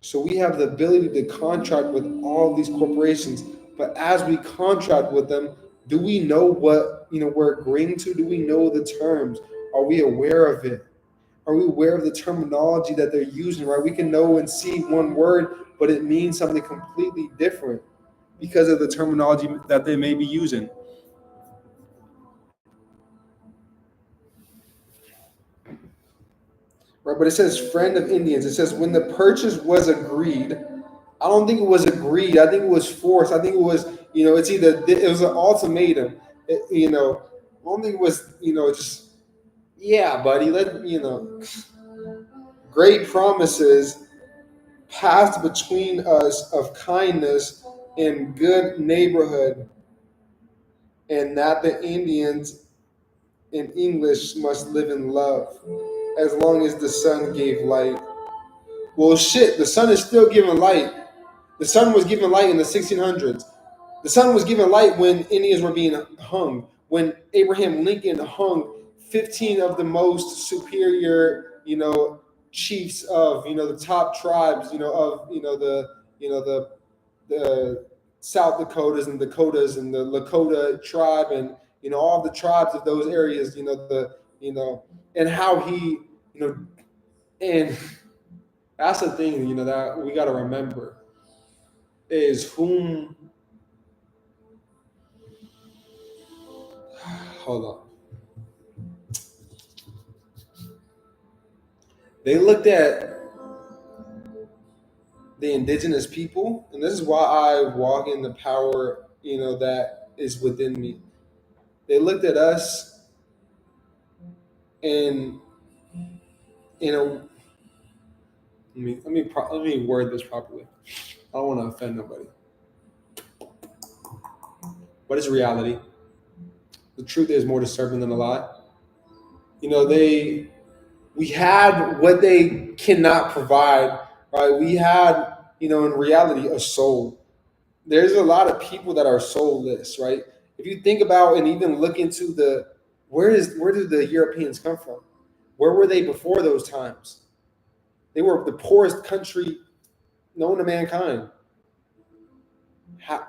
So we have the ability to contract with all of these corporations, but as we contract with them, do we know what we're agreeing to? Do we know the terms? Are we aware of it? Are we aware of the terminology that they're using, right? We can know and see one word, but it means something completely different because of the terminology that they may be using. Right, but it says friend of Indians. It says when the purchase was agreed. I don't think it was agreed. I think it was forced. I think it was, it's either, it was an ultimatum. I don't think it was, just, yeah, buddy, great promises passed between us of kindness and good neighborhood, and that the Indians in English must live in love as long as the sun gave light. Well, shit, the sun is still giving light. The sun was giving light in the 1600s. The sun was giving light when Indians were being hung, when Abraham Lincoln hung 15 of the most superior, chiefs of, the top tribes, of, the South Dakotas and the Lakota tribe, and all the tribes of those areas, and how he, and that's the thing, that we got to remember is whom. Hold on. They looked at the indigenous people, and this is why I walk in the power, that is within me. They looked at us, and let me word this properly. I don't want to offend nobody. What is reality? The truth is more disturbing than a lie. We had what they cannot provide, right? We had, in reality, a soul. There's a lot of people that are soulless, right? If you think about and even look into where did the Europeans come from? Where were they before those times? They were the poorest country known to mankind. Come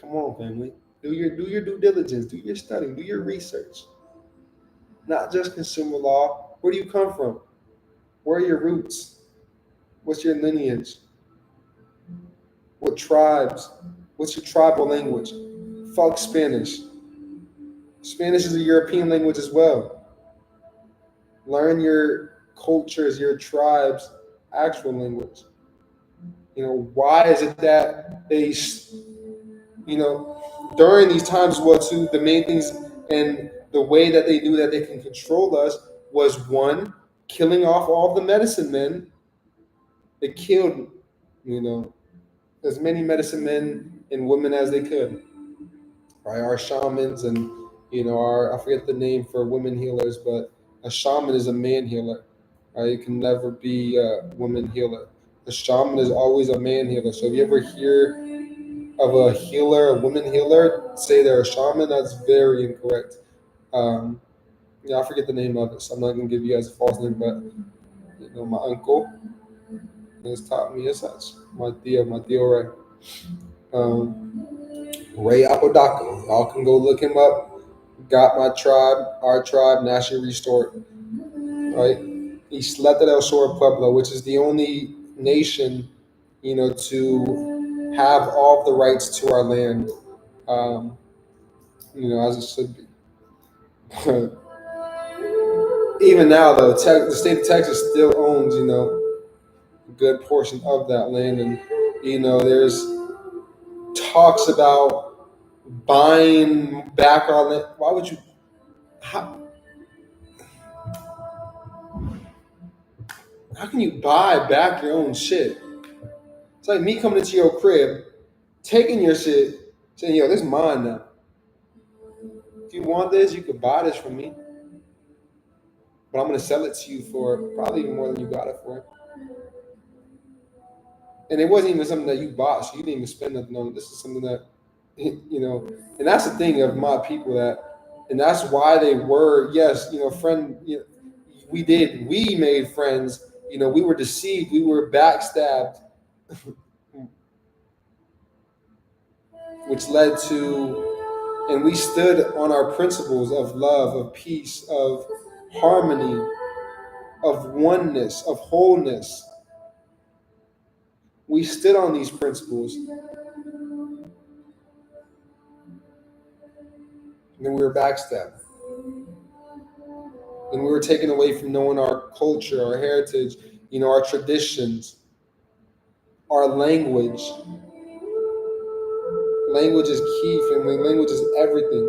on, family. Do your due diligence, do your studying, do your research. Not just consumer law. Where do you come from? Where are your roots? What's your lineage? What tribes? What's your tribal language? Fuck Spanish. Spanish is a European language as well. Learn your cultures, your tribes' actual language. Why is it that they, during these times, the main things and the way that they knew that they can control us was one, killing off all the medicine men. They killed, as many medicine men and women as they could. Right, our shamans and I forget the name for women healers, but a shaman is a man healer. Right? It can never be a woman healer. The shaman is always a man healer. So if you ever hear of a healer, a woman healer, say they're a shaman, that's very incorrect. I forget the name of it, so I'm not going to give you guys a false name, but my uncle has taught me as such. My Theo Ray. Ray Apodaca. Y'all can go look him up. Got my tribe, our tribe, nationally restored. Right? Isleta del Sur Pueblo, which is the only nation, to have all of the rights to our land, as it should be. Even now, though, the state of Texas still owns, a good portion of that land, and there's talks about buying back our land. Why would you? How can you buy back your own shit? It's like me coming into your crib, taking your shit, saying, "Yo, this is mine now. If you want this, you could buy this from me, but I'm gonna sell it to you for probably even more than you got it for." And it wasn't even something that you bought, so you didn't even spend nothing on it. This is something that, and that's the thing of my people and that's why they were, yes, friend. We made friends. We were deceived, we were backstabbed, which led to, and we stood on our principles of love, of peace, of harmony, of oneness, of wholeness. We stood on these principles, and then we were backstabbed. And we were taken away from knowing our culture, our heritage, our traditions, our language. Language is key, family. Language is everything.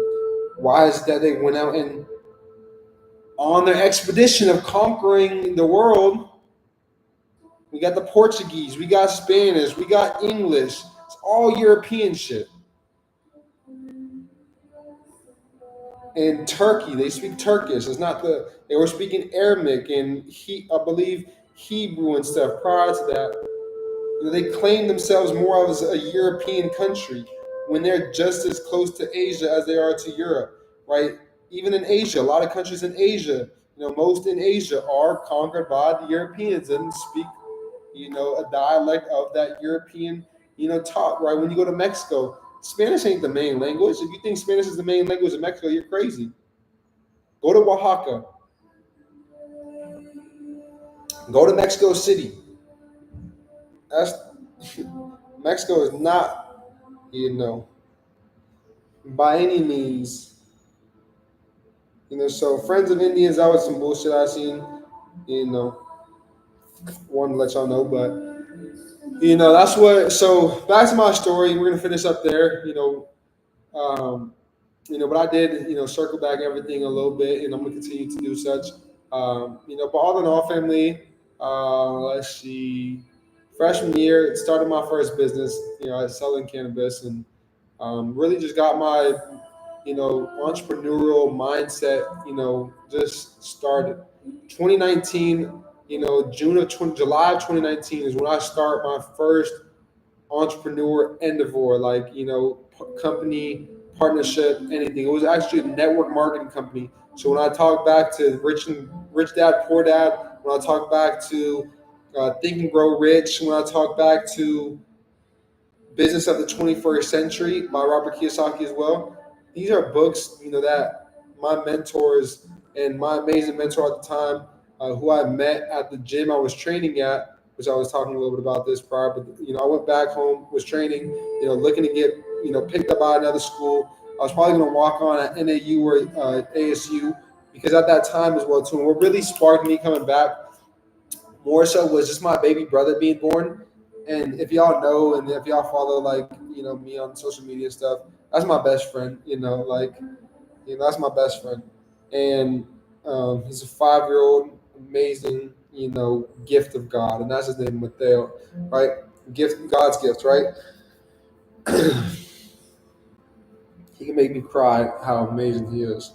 Why is it that they went out and on their expedition of conquering the world, we got the Portuguese, we got Spanish, we got English. It's all European shit. In Turkey, they speak Turkish. It's not they were speaking Aramaic and I believe Hebrew and stuff prior to that. They claim themselves more as a European country when they're just as close to Asia as they are to Europe, right? Even in Asia, a lot of countries in Asia, most in Asia are conquered by the Europeans and speak, a dialect of that European, talk, right? When you go to Mexico, Spanish ain't the main language. If you think Spanish is the main language in Mexico, you're crazy. Go to Oaxaca. Go to Mexico City. Mexico is not, by any means, so Friends of Indians, that was some bullshit I seen, wanted to let y'all know, but, that's what, so back to my story, we're going to finish up there, but I did, circle back everything a little bit, and I'm going to continue to do such, but all in all, family, let's see, freshman year, started my first business, selling cannabis, and really just got my, entrepreneurial mindset, just started. 2019, July of 2019 is when I start my first entrepreneur endeavor, like, company, partnership, anything. It was actually a network marketing company. So when I talk back to Rich Dad, Poor Dad, when I talk back to Think and Grow Rich, when I talk back to Business of the 21st Century by Robert Kiyosaki as well. These are books, that my mentors and my amazing mentor at the time, who I met at the gym I was training at, which I was talking a little bit about this prior, but, I went back home, was training, looking to get, picked up by another school. I was probably going to walk on at NAU or ASU, because at that time as well, too. And what really sparked me coming back more so was just my baby brother being born. And if y'all know, and if y'all follow, like, me on social media and stuff, that's my best friend, that's my best friend. And he's a 5-year-old, amazing, gift of God. And that's his name, Mateo, right? God's gift, right? He can make me cry how amazing he is.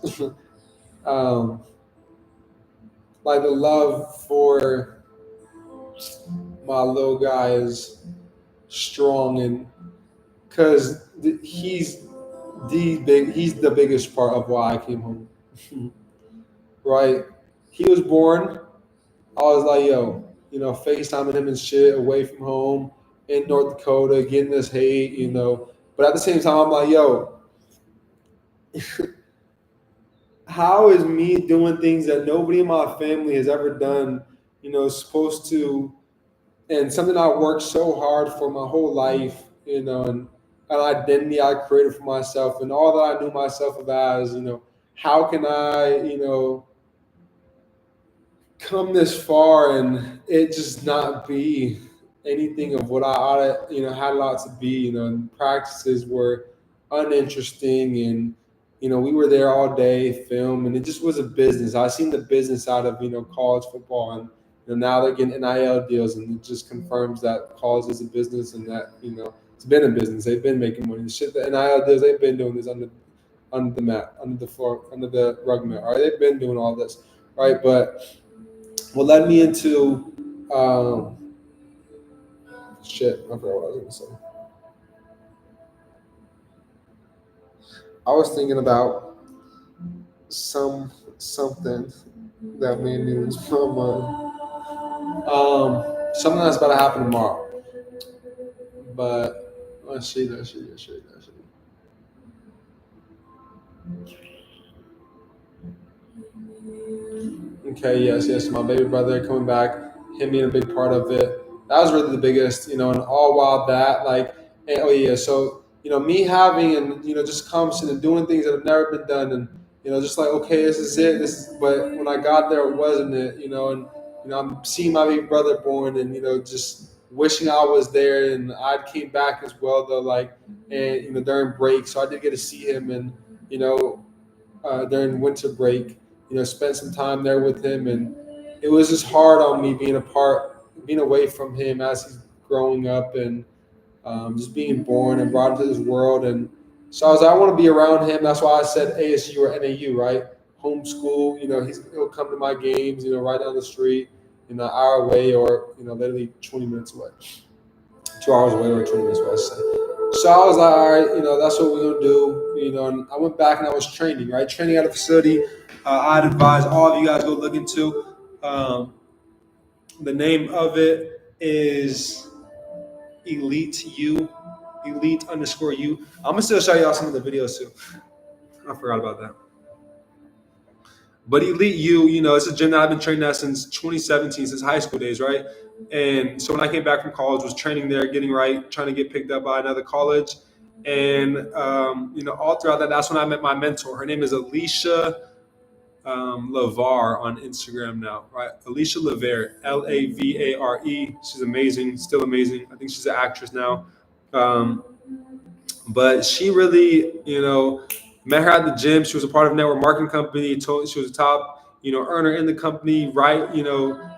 like the love for my little guy is strong, and because he's the biggest part of why I came home. Right? He was born. I was like, yo, FaceTiming him and shit away from home in North Dakota, getting this hate. But at the same time, I'm like, yo, how is me doing things that nobody in my family has ever done, supposed to, and something I worked so hard for my whole life, and an identity I created for myself and all that I knew myself of as, how can I, come this far and it just not be anything of what I ought to, had it ought to be, and practices were uninteresting, and we were there all day, film, and it just was a business. I seen the business out of college football, and now they're getting NIL deals, and it just confirms that college is a business, and that it's been a business. They've been making money. The shit, the NIL deals, they've been doing this under the mat, under the floor, under the rug mat. All right, they've been doing all this, right? But what led me into shit, I forgot what I was gonna say. I was thinking about something that made me lose my mind. Something that's about to happen tomorrow. But let's see. Okay, yes. My baby brother coming back, him being a big part of it. That was really the biggest, and all while that, like, and, oh yeah, so me having and just accomplishing and doing things that have never been done, and just like, okay, this is it. But when I got there, it wasn't it, and I'm seeing my baby brother born, and just wishing I was there, and I came back as well though, like, and during break, so I did get to see him, and during winter break, spent some time there with him, and it was just hard on me being away from him as he's growing up, and just being born and brought into this world. And so I was like, I want to be around him. That's why I said ASU or NAU, right? Homeschool. He'll come to my games, right down the street, an hour away, or literally 20 minutes away, 2 hours away, or 20 minutes away. So I was like, all right, that's what we're gonna do, and I went back and I was training, right? Training at a facility. I'd advise all of you guys go look into. The name of it is Elite U, Elite_U. I'm gonna still show y'all some of the videos too. I forgot about that. But Elite U, it's a gym that I've been training at since 2017, since high school days, right? And so when I came back from college, was training there, getting right, trying to get picked up by another college. And, all throughout that, that's when I met my mentor. Her name is Alicia Lavar on Instagram now, right? Alicia Lavare, Lavare. She's amazing, still amazing. I think she's an actress now. But she really, met her at the gym. She was a part of a network marketing company. She was a top, earner in the company, right?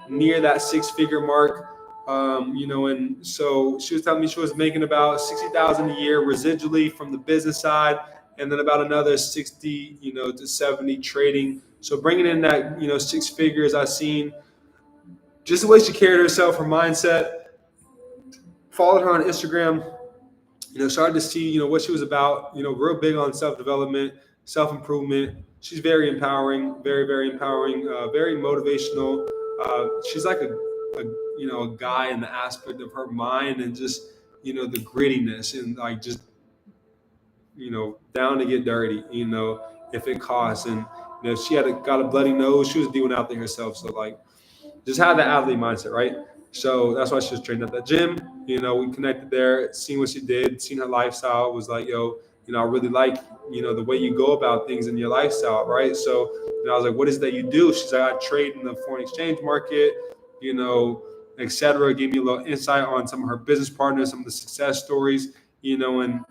Near that 6-figure mark. And so she was telling me she was making about $60,000 a year residually from the business side, and then about another 60, to 70 trading. So bringing in that, 6 figures, I've seen just the way she carried herself, her mindset. Followed her on Instagram. Started to see, what she was about, real big on self-development, self-improvement. She's very empowering, very, very empowering, very motivational. She's like a guy in the aspect of her mind and just, the grittiness and like just, down to get dirty, if it costs. And, if she got a bloody nose, she was dealing out there herself. So like, just have that athlete mindset, right? So that's why she was training at that gym. We connected there, seeing what she did, seeing her lifestyle. Was like, yo, I really like, the way you go about things in your lifestyle, right? So, I was like, what is it that you do? She's like, I trade in the foreign exchange market, etc. Gave me a little insight on some of her business partners, some of the success stories, and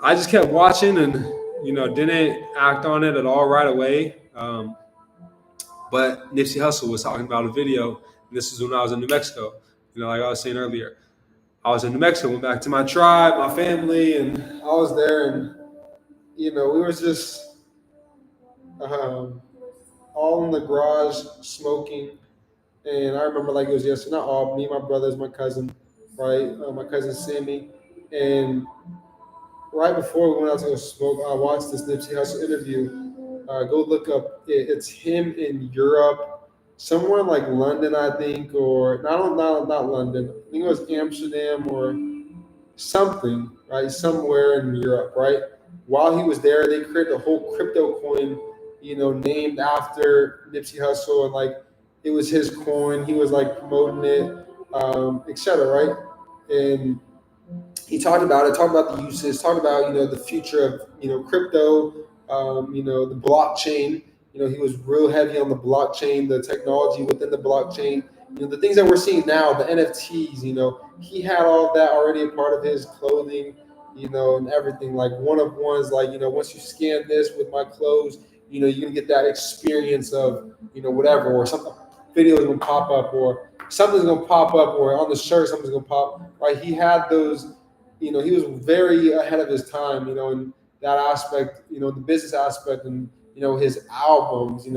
I just kept watching and, didn't act on it at all right away. But Nipsey Hussle was talking about a video, and this is when I was in New Mexico. Like I was saying earlier, I was in New Mexico, went back to my tribe, my family, and I was there, and we were just all all in the garage smoking. And I remember like it was yesterday, not all, me, my brothers, my cousin, right? My cousin Sammy. And right before we went out to go smoke, I watched this Nipsey Hussle interview. Go look up. It's him in Europe, somewhere in like London, I think, or not London. I think it was Amsterdam or something, right? Somewhere in Europe, right? While he was there, they created a whole crypto coin, named after Nipsey Hussle, and like it was his coin. He was like promoting it, etc. Right? And he talked about the uses, talked about the future of crypto, the blockchain. He was real heavy on the blockchain, the technology within the blockchain. The things that we're seeing now, the NFTs. He had all of that already a part of his clothing, and everything. Like one of ones, like once you scan this with my clothes, you're gonna get that experience of whatever, or something. Video is gonna pop up, or something's gonna pop up, or on the shirt something's gonna pop. Right? He had those he was very ahead of his time, in that aspect, the business aspect, and his albums,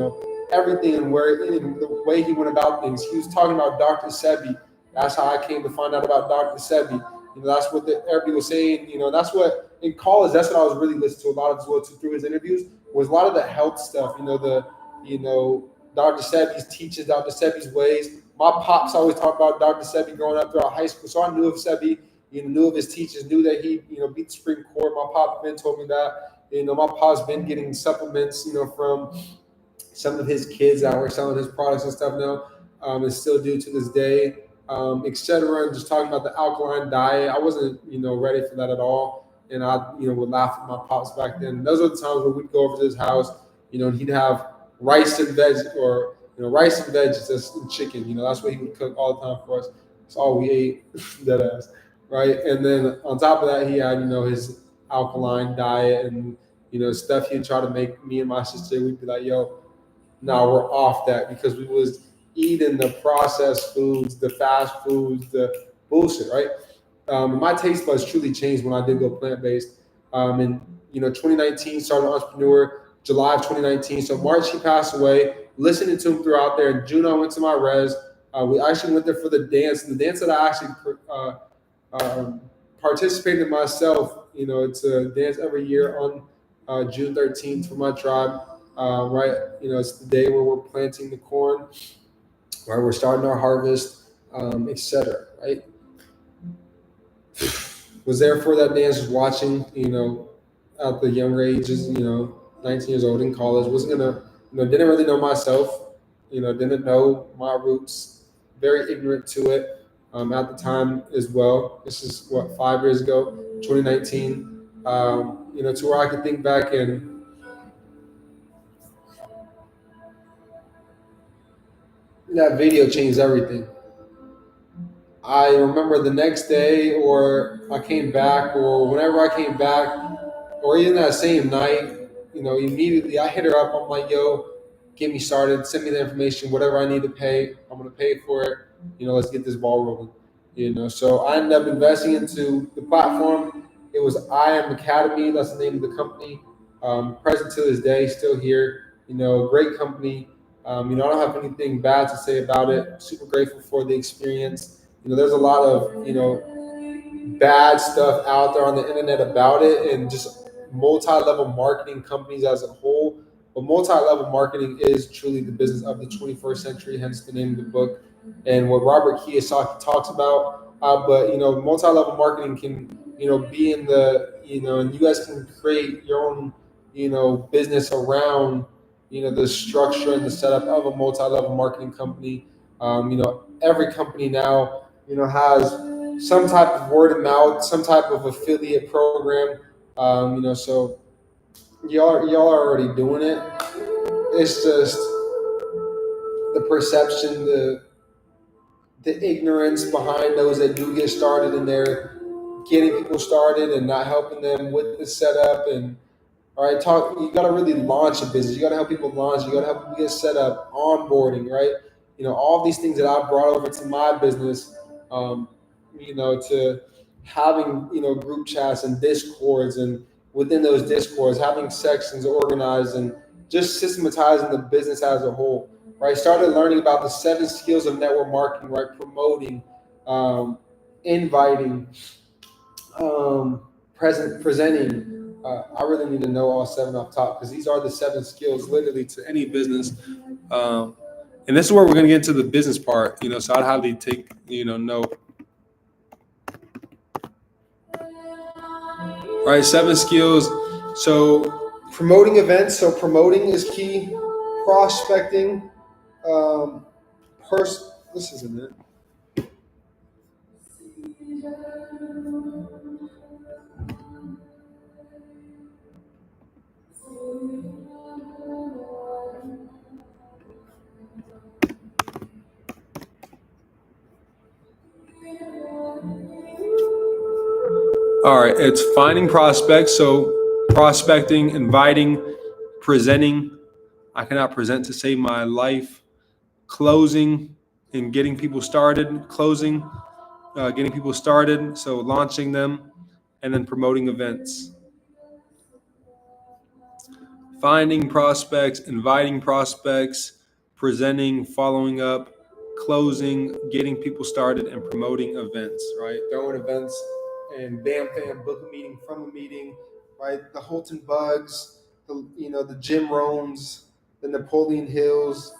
everything, and where in the way he went about things. He was talking about Dr. Sebi. That's how I came to find out about Dr. Sebi. That's what everybody was saying. That's what in college. That's what I was really listening to a lot of as well too, through his interviews, was a lot of the health stuff. Dr. Sebi's teachings, Dr. Sebi's ways. My pops always talked about Dr. Sebi growing up throughout high school, so I knew of Sebi. Knew of his teachers, knew that he, beat the Supreme Court. My pop Ben told me that. My pop's been getting supplements, from some of his kids that were selling his products and stuff now, and still do to this day, etc. And just talking about the alkaline diet. I wasn't, ready for that at all. And I, would laugh at my pops back then. Those were the times where we'd go over to his house, and he'd have rice and veg, or, rice and veggies and chicken. That's what he would cook all the time for us. That's all we ate, that ass. Right, and then on top of that, he had his alkaline diet and stuff he'd try to make me and my sister. We'd be like, "Yo, now we're off that," because we was eating the processed foods, the fast foods, the bullshit. Right, my taste buds truly changed when I did go plant based. And 2019, started an entrepreneur. July of 2019, so March he passed away. Listening to him throughout there. In June I went to my res. We actually went there for the dance. The dance that I actually participated myself. It's a dance every year on June 13th for my tribe. Right, it's the day where we're planting the corn, right? We're starting our harvest, etc. Right. Was there for that dance, just watching. At the younger ages. 19 years old in college. Wasn't gonna. Didn't really know myself. Didn't know my roots. Very ignorant to it. At the time as well. This is 5 years ago, 2019. To where I could think back, and that video changed everything. I remember the next day, or I came back, or whenever I came back, or even that same night, immediately I hit her up. I'm like, "Yo, get me started. Send me the information. Whatever I need to pay, I'm gonna pay for it. Let's get this ball rolling." So I ended up investing into the platform. It was I Am Academy. That's the name of the company. Present to this day, still here. Great company. I don't have anything bad to say about it. Super grateful for the experience. There's a lot of bad stuff out there on the internet about it, and just multi-level marketing companies as a whole. But multi-level marketing is truly the business of the 21st century, hence the name of the book, and what Robert Kiyosaki talks about. But multi-level marketing can be in the and you guys can create your own business around the structure and the setup of a multi-level marketing company. Every company now has some type of word of mouth, some type of affiliate program. So y'all are already doing it. It's just the perception, the ignorance behind those that do get started, and they're getting people started and not helping them with the setup. And all right, you got to really launch a business. You got to help people launch. You got to help people get set up, onboarding, right? All of these things that I brought over to my business, to having, group chats and discords, and within those discords, having sections organized and just systematizing the business as a whole, right? Started learning about the 7 skills of network marketing, right? Promoting, inviting, presenting. I really need to know all 7 off top because these are the 7 skills literally to any business. And this is where we're going to get into the business part, so I'd highly take, note. All right, 7 skills. So promoting events. So promoting is key. Prospecting. This isn't it. All right, it's finding prospects. So prospecting, inviting, presenting. I cannot present to save my life. Closing and getting people started. Closing, getting people started. So launching them, and then promoting events. Finding prospects, inviting prospects, presenting, following up, closing, getting people started, and promoting events, right? Throwing events and bam, book a meeting from a meeting, right? The Holton Bugs, the Jim Rohns, the Napoleon Hills,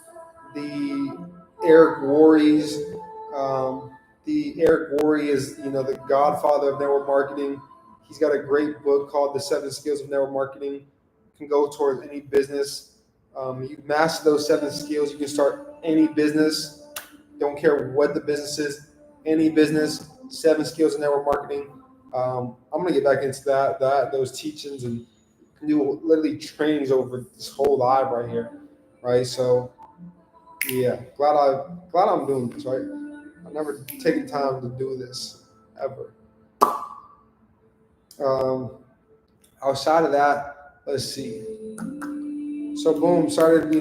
the Eric Worreys. The Eric Worre is, the godfather of network marketing. He's got a great book called The 7 Skills of Network Marketing. Can go towards any business. You master those 7 skills, you can start any business. Don't care what the business is, any business. 7 skills in network marketing. I'm gonna get back into those teachings and do literally trainings over this whole live right here, right? So yeah, glad I'm doing this, right? I've never taken time to do this ever. Outside of that, let's see. So boom, started,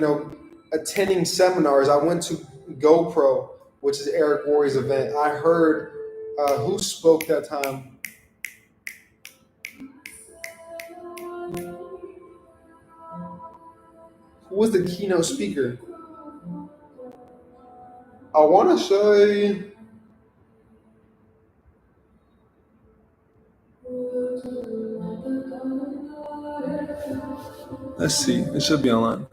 attending seminars. I went to GoPro, which is Eric Worre's event. I heard who spoke that time. Who was the keynote speaker? I want to say let's see, it should be online.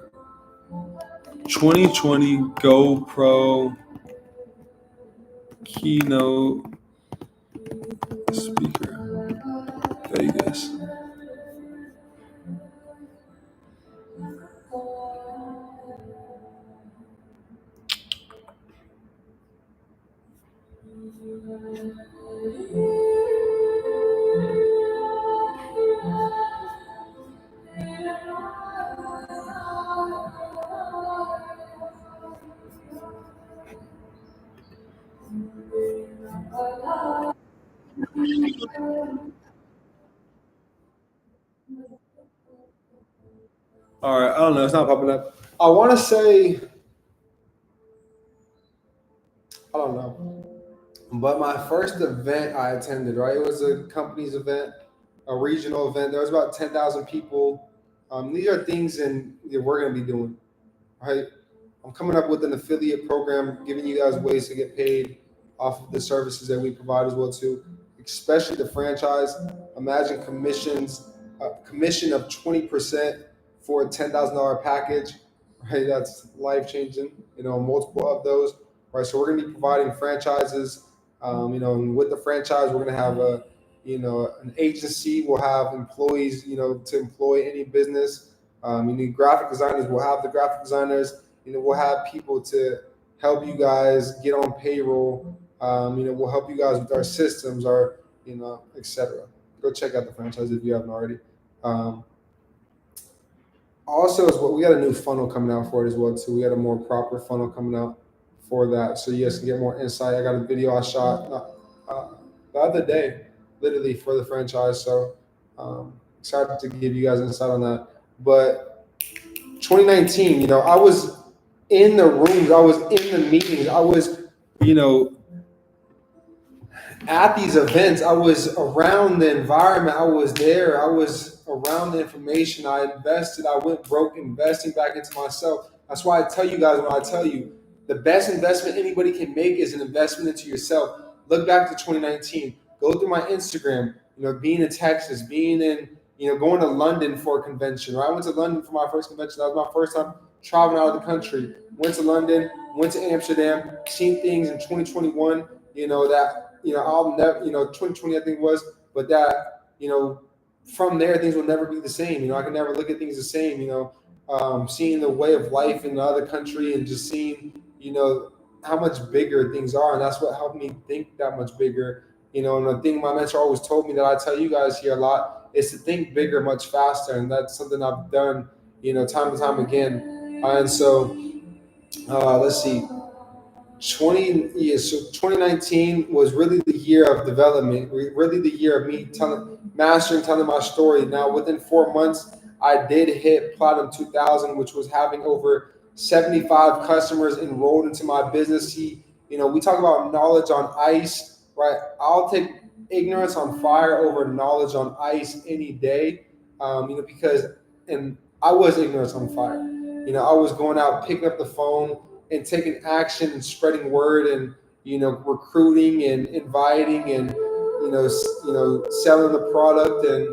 2020 GoPro keynote speaker, Vegas. All right, I don't know. It's not popping up. I want to say, I don't know. But my first event I attended, right? It was a company's event, a regional event. There was about 10,000 people. These are things that we're going to be doing, right? I'm coming up with an affiliate program, giving you guys ways to get paid off of the services that we provide as well too, especially the franchise. Imagine commissions, commission of 20% for a $10,000 package, right? That's life changing. Multiple of those, right? So we're going to be providing franchises. And with the franchise, we're going to have an agency. We'll have employees, to employ any business. You need graphic designers. We'll have the graphic designers. We'll have people to help you guys get on payroll. We'll help you guys with our systems, etc. Go check out the franchise if you haven't already. Also, we got a new funnel coming out for it as well too. We got a more proper funnel coming out for that, so you guys can get more insight. I got a video I shot the other day, literally for the franchise. So excited to give you guys insight on that. But 2019, I was in the rooms, I was in the meetings, I was, at these events, I was around the environment. I was there. I was around the information. I invested. I went broke investing back into myself. That's why I tell you guys when I tell you the best investment anybody can make is an investment into yourself. Look back to 2019. Go through my Instagram. Being in Texas, being in, going to London for a convention. Right? I went to London for my first convention. That was my first time traveling out of the country. Went to London. Went to Amsterdam. Seen things in 2021. That I'll never, 2020 I think it was, but that, from there things will never be the same. I can never look at things the same. Seeing the way of life in the other country and just seeing, how much bigger things are, and that's what helped me think that much bigger. And the thing my mentor always told me that I tell you guys here a lot is to think bigger much faster, and that's something I've done, time and time again. And so, let's see. 2019 was really the year of development, really the year of me telling my story. Now, within 4 months, I did hit Platinum 2000, which was having over 75 customers enrolled into my business. See, we talk about knowledge on ice, right? I'll take ignorance on fire over knowledge on ice any day, because, and I was ignorance on fire. I was going out, picking up the phone, and taking action and spreading word and recruiting and inviting and selling the product and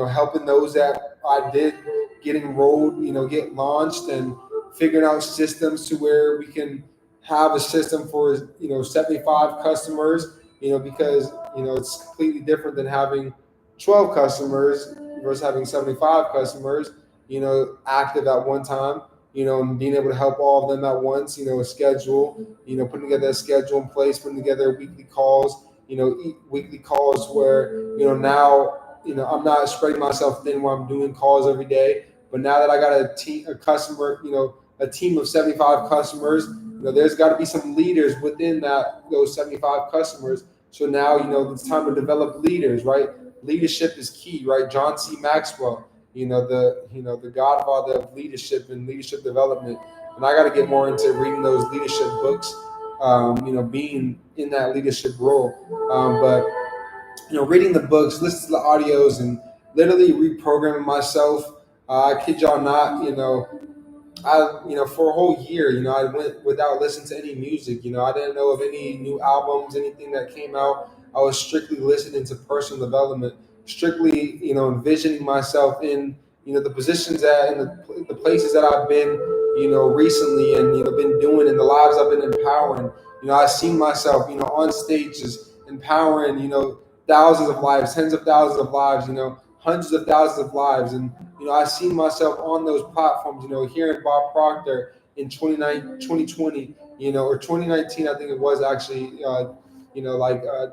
helping those that I did get enrolled, get launched, and figuring out systems to where we can have a system for 75 customers, because it's completely different than having 12 customers versus having 75 customers active at one time, and being able to help all of them at once, a schedule, putting together a schedule in place, putting together weekly calls, weekly calls where, now, I'm not spreading myself thin where I'm doing calls every day. But now that I got a team of 75 customers, there's got to be some leaders within those 75 customers. So now, it's time to develop leaders, right? Leadership is key, right? John C. Maxwell, the godfather of leadership and leadership development. And I got to get more into reading those leadership books, being in that leadership role. But reading the books, listening to the audios, and literally reprogramming myself. I kid y'all not, for a whole year, I went without listening to any music. I didn't know of any new albums, anything that came out. I was strictly listening to personal development, strictly, envisioning myself in, the positions that, and the places that I've been, recently, and, been doing, in the lives I've been empowering. I've seen myself, on stages, empowering, thousands of lives, tens of thousands of lives, hundreds of thousands of lives. And, I see myself on those platforms, hearing Bob Proctor in 2020, or 2019, I think it was actually,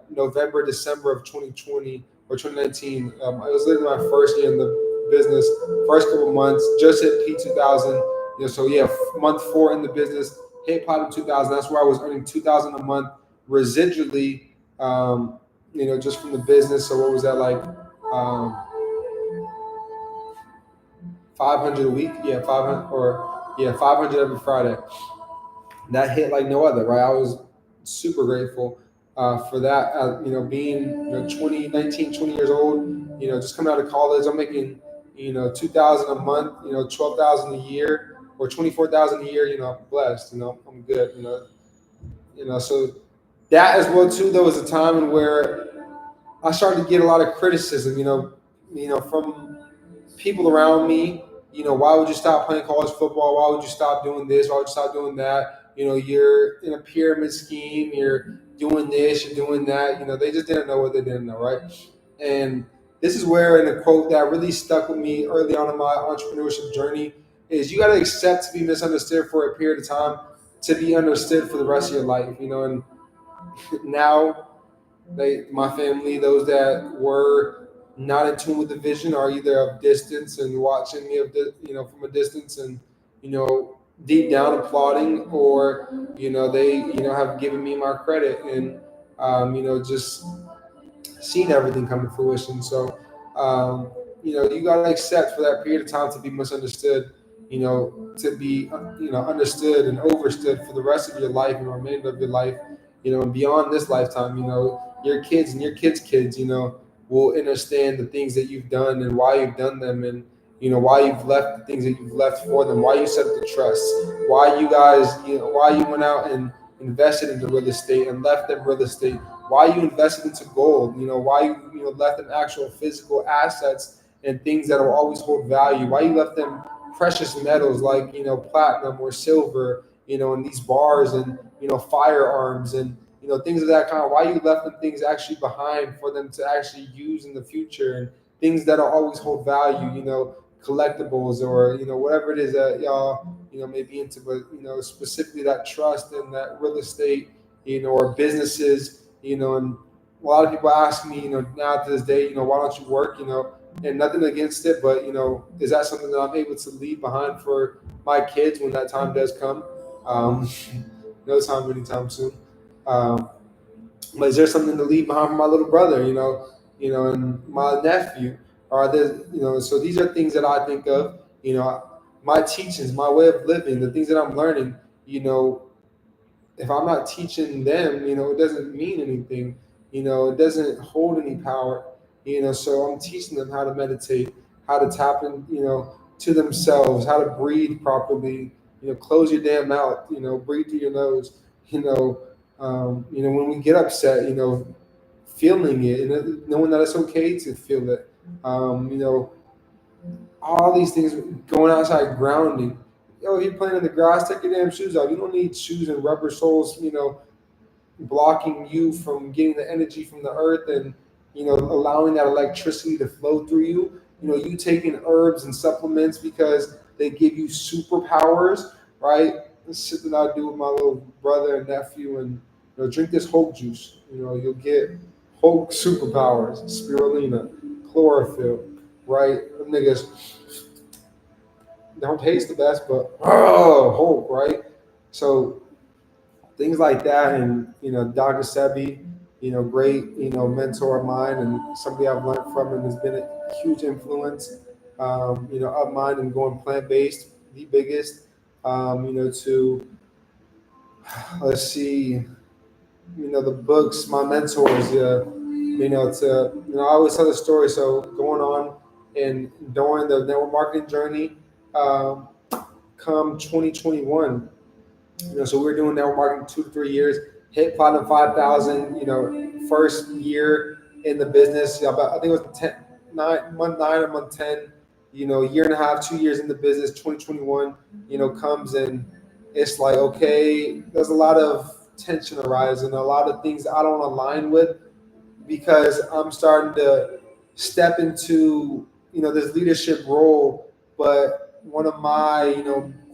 November, December of 2020 or 2019. It was literally my first year in the business, first couple of months, just hit P2000. So yeah, month 4 in the business, hit Platinum 2000. That's where I was earning 2,000 a month residually, just from the business. So what was that like? 500 a week, 500 every Friday. That hit like no other, right? I was super grateful for that. Being 20 years old, just coming out of college, I'm making 2,000 a month, 12,000 a year, or 24,000 a year. I'm blessed. I'm good. So that as well too. There was a time where I started to get a lot of criticism, from people around me. Why would you stop playing college football? Why would you stop doing this? Why would you stop doing that? You're in a pyramid scheme. You're doing this. You're doing that. They just didn't know what they didn't know, right? And this is where, in a quote that really stuck with me early on in my entrepreneurship journey, is you got to accept to be misunderstood for a period of time to be understood for the rest of your life. And now, my family, those that were not in tune with the vision, are either of distance and watching me from a distance, and deep down applauding, or they have given me my credit, and just seen everything come to fruition. So you got to accept for that period of time to be misunderstood, to be understood and overstood for the rest of your life and the remainder of your life. and beyond this lifetime, your kids and your kids' kids, will understand the things that you've done and why you've done them, and why you've left the things that you've left for them, why you set up the trust, why you guys, why you went out and invested into real estate and left them real estate, why you invested into gold, why you left them actual physical assets and things that will always hold value, why you left them precious metals like platinum or silver, in these bars, and firearms, and things of that kind. Why you left them things actually behind for them to actually use in the future, and things that will always hold value, collectibles, or whatever it is that y'all may be into, but specifically that trust and that real estate, or businesses, and a lot of people ask me, now to this day, why don't you work, and nothing against it, but is that something that I'm able to leave behind for my kids when that time does come? No time anytime soon. But is there something to leave behind for my little brother, and my nephew? Or there, so these are things that I think of, my teachings, my way of living, the things that I'm learning, if I'm not teaching them, it doesn't mean anything. It doesn't hold any power. So I'm teaching them how to meditate, how to tap in, to themselves, how to breathe properly. Close your damn mouth. Breathe through your nose. When we get upset, feeling it and knowing that it's okay to feel it. All these things, going outside, grounding. If you're playing in the grass, take your damn shoes off. You don't need shoes and rubber soles, blocking you from getting the energy from the earth, and allowing that electricity to flow through you. You taking herbs and supplements because they give you superpowers, right? This shit that I do with my little brother and nephew, and drink this Hulk juice. You'll get Hulk superpowers, spirulina, chlorophyll, right? Them niggas don't taste the best, but Hulk, right? So things like that, and Dr. Sebi, great, mentor of mine, and somebody I've learned from, and has been a huge influence, of mine, and going plant based, the biggest, to let's see, the books, my mentors, I always tell the story. So going on and during the network marketing journey, come 2021. So we were doing network marketing 2 to 3 years, hit platinum 5,000, first year in the business. I think it was month 9 or month 10, year and a half, 2 years in the business. 2021, comes, and it's like, okay, there's a lot of tension arising, a lot of things I don't align with, because I'm starting to step into, this leadership role. But one of my,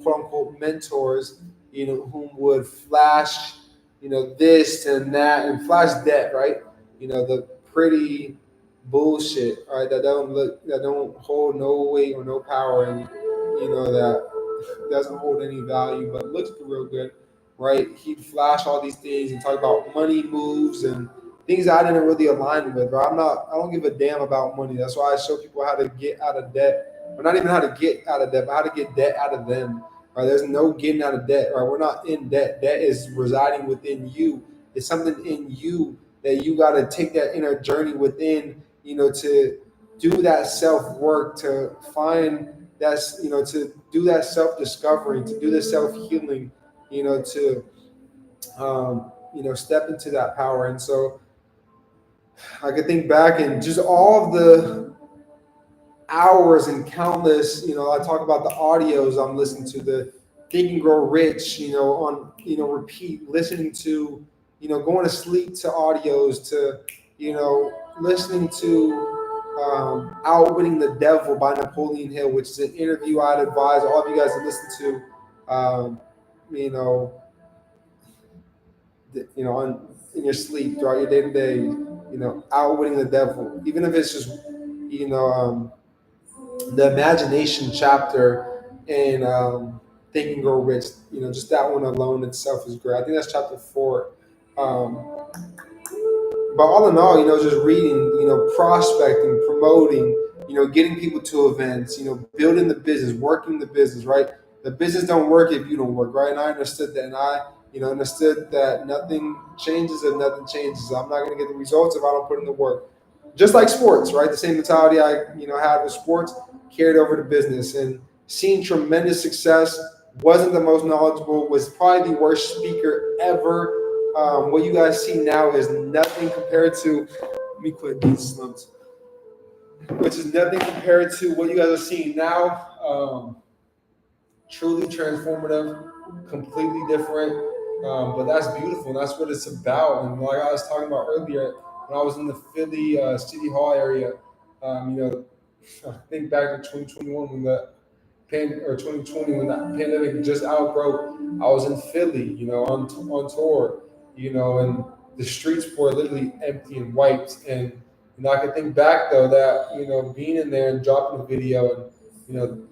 quote unquote mentors, whom would flash, this and that, and flash that, right? The pretty bullshit, right? That don't hold no weight or no power, and that doesn't hold any value, but looks real good, right? He'd flash all these things and talk about money moves and things I didn't really align with, right? I don't give a damn about money. That's why I show people how to get out of debt, or not even how to get out of debt, but how to get debt out of them. Right? There's no getting out of debt, right? We're not in debt. Debt is residing within you. It's something in you that you got to take that inner journey within, to do that self work, to find that, to do that self discovery, to do the self healing, to, step into that power. And so I could think back and just all of the hours and countless, I talk about the audios I'm listening to, the Think and Grow Rich, on, repeat, listening to, going to sleep to audios, to, listening to Outwitting the Devil by Napoleon Hill, which is an interview I'd advise all of you guys to listen to, in your sleep throughout your day to day, Outwitting the Devil, even if it's just, the imagination chapter in Think and Grow Rich, just that one alone itself is great. I think that's chapter 4. But all in all, just reading, prospecting, promoting, getting people to events, building the business, working the business, right? The business don't work if you don't work, right? And I understood that, and I understood that nothing changes if nothing changes. I'm not going to get the results if I don't put in the work. Just like sports, right? The same mentality I had with sports carried over to business, and seeing tremendous success. Wasn't the most knowledgeable, was probably the worst speaker ever. What you guys see now is nothing compared to. Let me quit these slumps. Which is nothing compared to what you guys are seeing now. Truly transformative, completely different. But that's beautiful, and that's what it's about. And like I was talking about earlier, when I was in the Philly City Hall area, I think back to 2021 when the 2020 when that pandemic just outbroke. I was in Philly, on tour, and the streets were literally empty and wiped. And I can think back though that being in there and dropping a video, and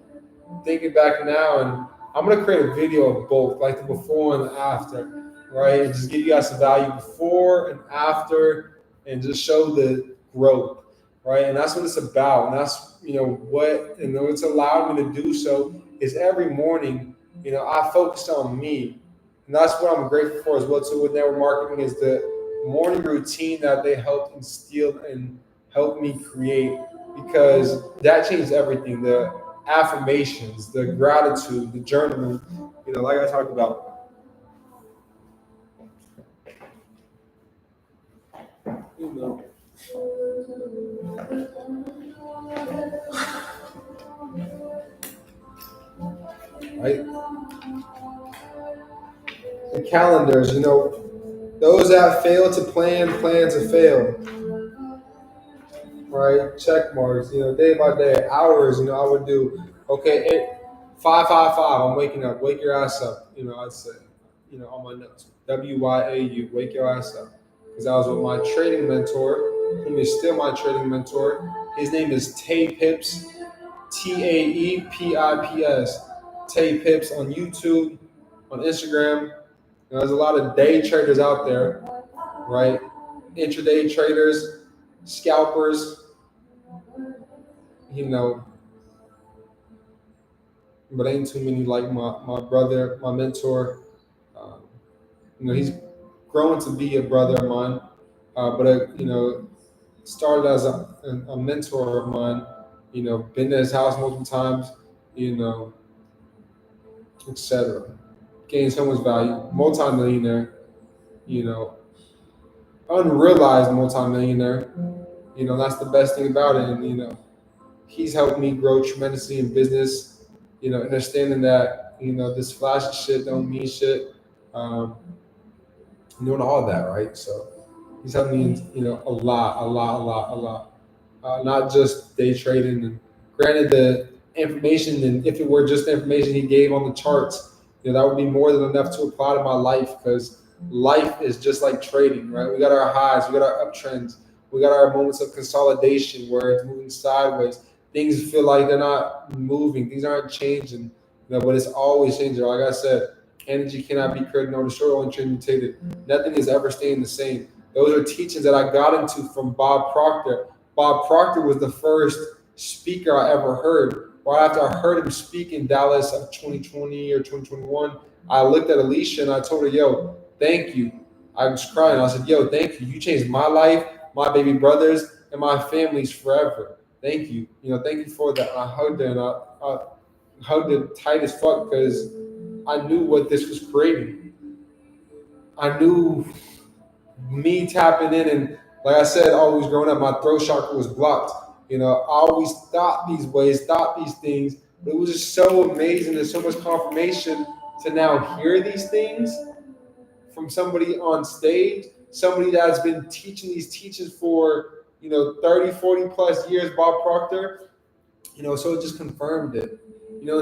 thinking back now, and I'm gonna create a video of both, like the before and the after, right? And just give you guys some value before and after, and just show the growth, right? And that's what it's about. And that's what's allowed me to do so is every morning, I focus on me, and that's what I'm grateful for as well. So with network marketing is the morning routine that they helped instill and help me create, because that changed everything. The affirmations, the gratitude, the journaling, like I talked about. Right? The calendars, those that fail to plan to fail. Right? Check marks, day by day, hours, I would do, okay, 555, I'm waking up, wake your ass up, I'd say, on my notes, WYAU, wake your ass up. Because I was with my trading mentor, whom is still my trading mentor. His name is Tay Pips, TAEPIPS. Tay Pips on YouTube, on Instagram. There's a lot of day traders out there, right? Intraday traders, scalpers, but ain't too many like my brother, my mentor. He's grown to be a brother of mine, but started as a mentor of mine. Been to his house multiple times, etc. Gained so much value, multi-millionaire, unrealized multi-millionaire. That's the best thing about it. And he's helped me grow tremendously in business. Understanding that this flashy shit don't mean shit. Doing all that, right? So he's helped me, a lot. Not just day trading. And granted, the information, and if it were just the information he gave on the charts, that would be more than enough to apply to my life, because life is just like trading, right? We got our highs, we got our uptrends, we got our moments of consolidation where it's moving sideways. Things feel like they're not moving, things aren't changing, but it's always changing. Like I said, energy cannot be created nor destroyed, only transmutated. Nothing is ever staying the same. Those are teachings that I got into from Bob Proctor. Bob Proctor was the first speaker I ever heard. Right after I heard him speak in Dallas of 2020 or 2021, I looked at Alicia and I told her, yo, thank you. I was crying. I said, yo, thank you. You changed my life, my baby brothers, and my family's forever. Thank you. Thank you for that. I hugged her, and I hugged her tight as fuck, because I knew what this was creating. I knew me tapping in, and like I said, always growing up, my throat chakra was blocked. I always thought these ways, thought these things, but it was just so amazing. There's so much confirmation to now hear these things from somebody on stage, somebody that's been teaching these teachings for 30, 40 plus years, Bob Proctor. So it just confirmed it.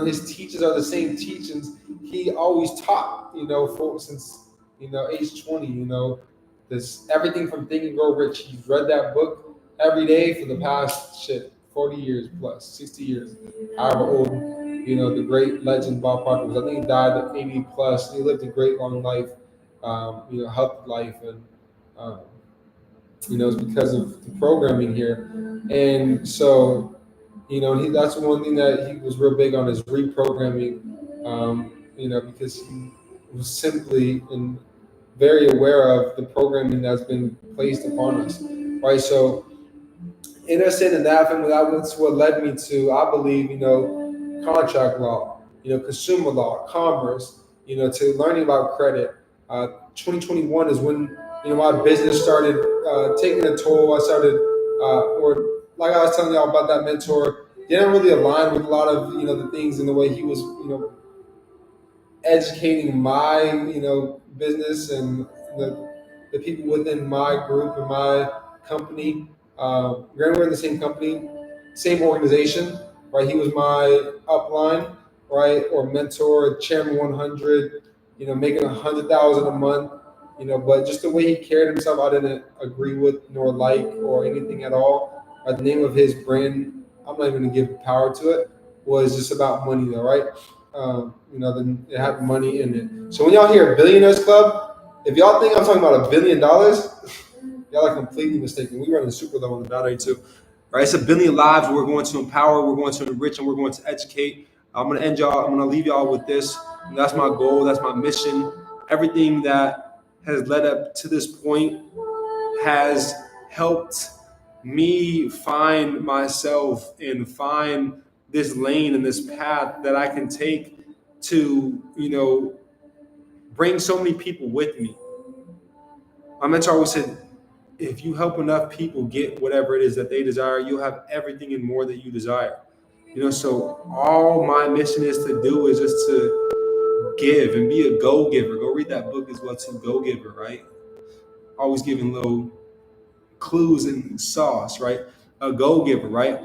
His teachings are the same teachings he always taught, since age 20. This everything from Think and Grow Rich. He's read that book every day for the past 40 years plus, 60 years, however old, the great legend Bob Proctor was. I think he died at 80 plus. He lived a great long life, healthy life, and it's because of the programming here. And so, that's one thing that he was real big on, is reprogramming, because was simply and very aware of the programming that's been placed upon us, right? So interested in that, and that's what led me to, I believe, contract law, consumer law, commerce, to learning about credit. 2021 is when my business started taking a toll. I started, or like I was telling y'all about that mentor, didn't really align with a lot of the things in the way he was educating my business and the people within my group and my company. Granted, we're in the same company, same organization, right? He was my upline, right, or mentor, chairman 100, making 100,000 a month, but just the way he carried himself, I didn't agree with nor like or anything at all. The name of his brand, I'm not even gonna give power to it, was just about money though, right? Then it had money in it. So when y'all hear Billionaires Club, if y'all think I'm talking about $1 billion, y'all are completely mistaken. We run the super low on the battery too, right? It's 1 billion lives we're going to empower, we're going to enrich, and we're going to educate. I'm gonna end y'all. I'm gonna leave y'all with this. And that's my goal. That's my mission. Everything that has led up to this point has helped me find myself and find this lane and this path that I can take to, bring so many people with me. My mentor always said, if you help enough people get whatever it is that they desire, you'll have everything and more that you desire. So all my mission is to do is just to give and be a go-giver. Go read that book as well too, Go-Giver, right? Always giving little clues and sauce, right? A go-giver, right?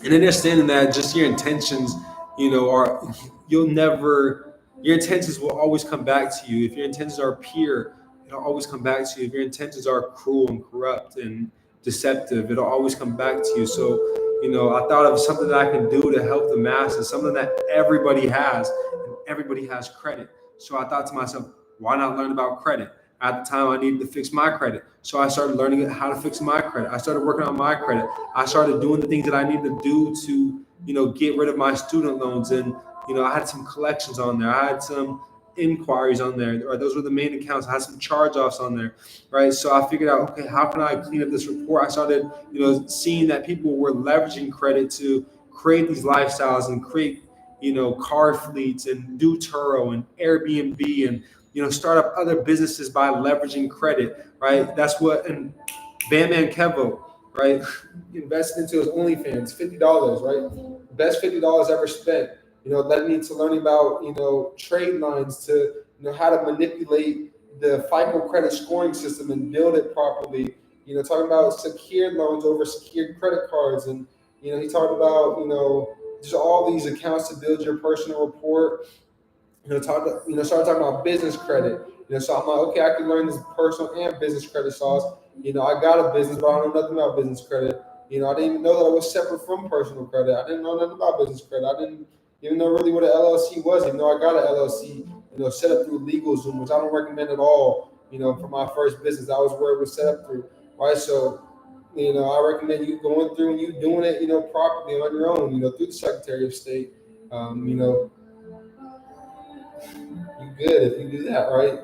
And understanding that just your intentions, are your intentions will always come back to you. If your intentions are pure, it'll always come back to you. If your intentions are cruel and corrupt and deceptive, it'll always come back to you. So, I thought of something that I can do to help the masses, something that everybody has, and everybody has credit. So I thought to myself, why not learn about credit? At the time, I needed to fix my credit. So I started learning how to fix my credit. I started working on my credit. I started doing the things that I needed to do to, get rid of my student loans. And, I had some collections on there. I had some inquiries on there, or those were the main accounts. I had some charge-offs on there, right? So I figured out, okay, how can I clean up this report? I started, seeing that people were leveraging credit to create these lifestyles and create, car fleets and do Turo and Airbnb and, start up other businesses by leveraging credit, right? That's what, and Bam Kevo, right? Invested into his OnlyFans, $50, right? Best $50 ever spent. Led me to learning about, trade lines to, how to manipulate the FICO credit scoring system and build it properly. Talking about secured loans over secured credit cards. And, he talked about, just all these accounts to build your personal report. Started talking about business credit. So I'm like, okay, I can learn this personal and business credit sauce. I got a business, but I don't know nothing about business credit. I didn't even know that it was separate from personal credit. I didn't know nothing about business credit. I didn't even know really what an LLC was, even though I got an LLC, set up through LegalZoom, which I don't recommend at all, for my first business. That was where it was set up through, right? So, I recommend you going through and you doing it, properly on your own, through the Secretary of State. You good if you do that, right?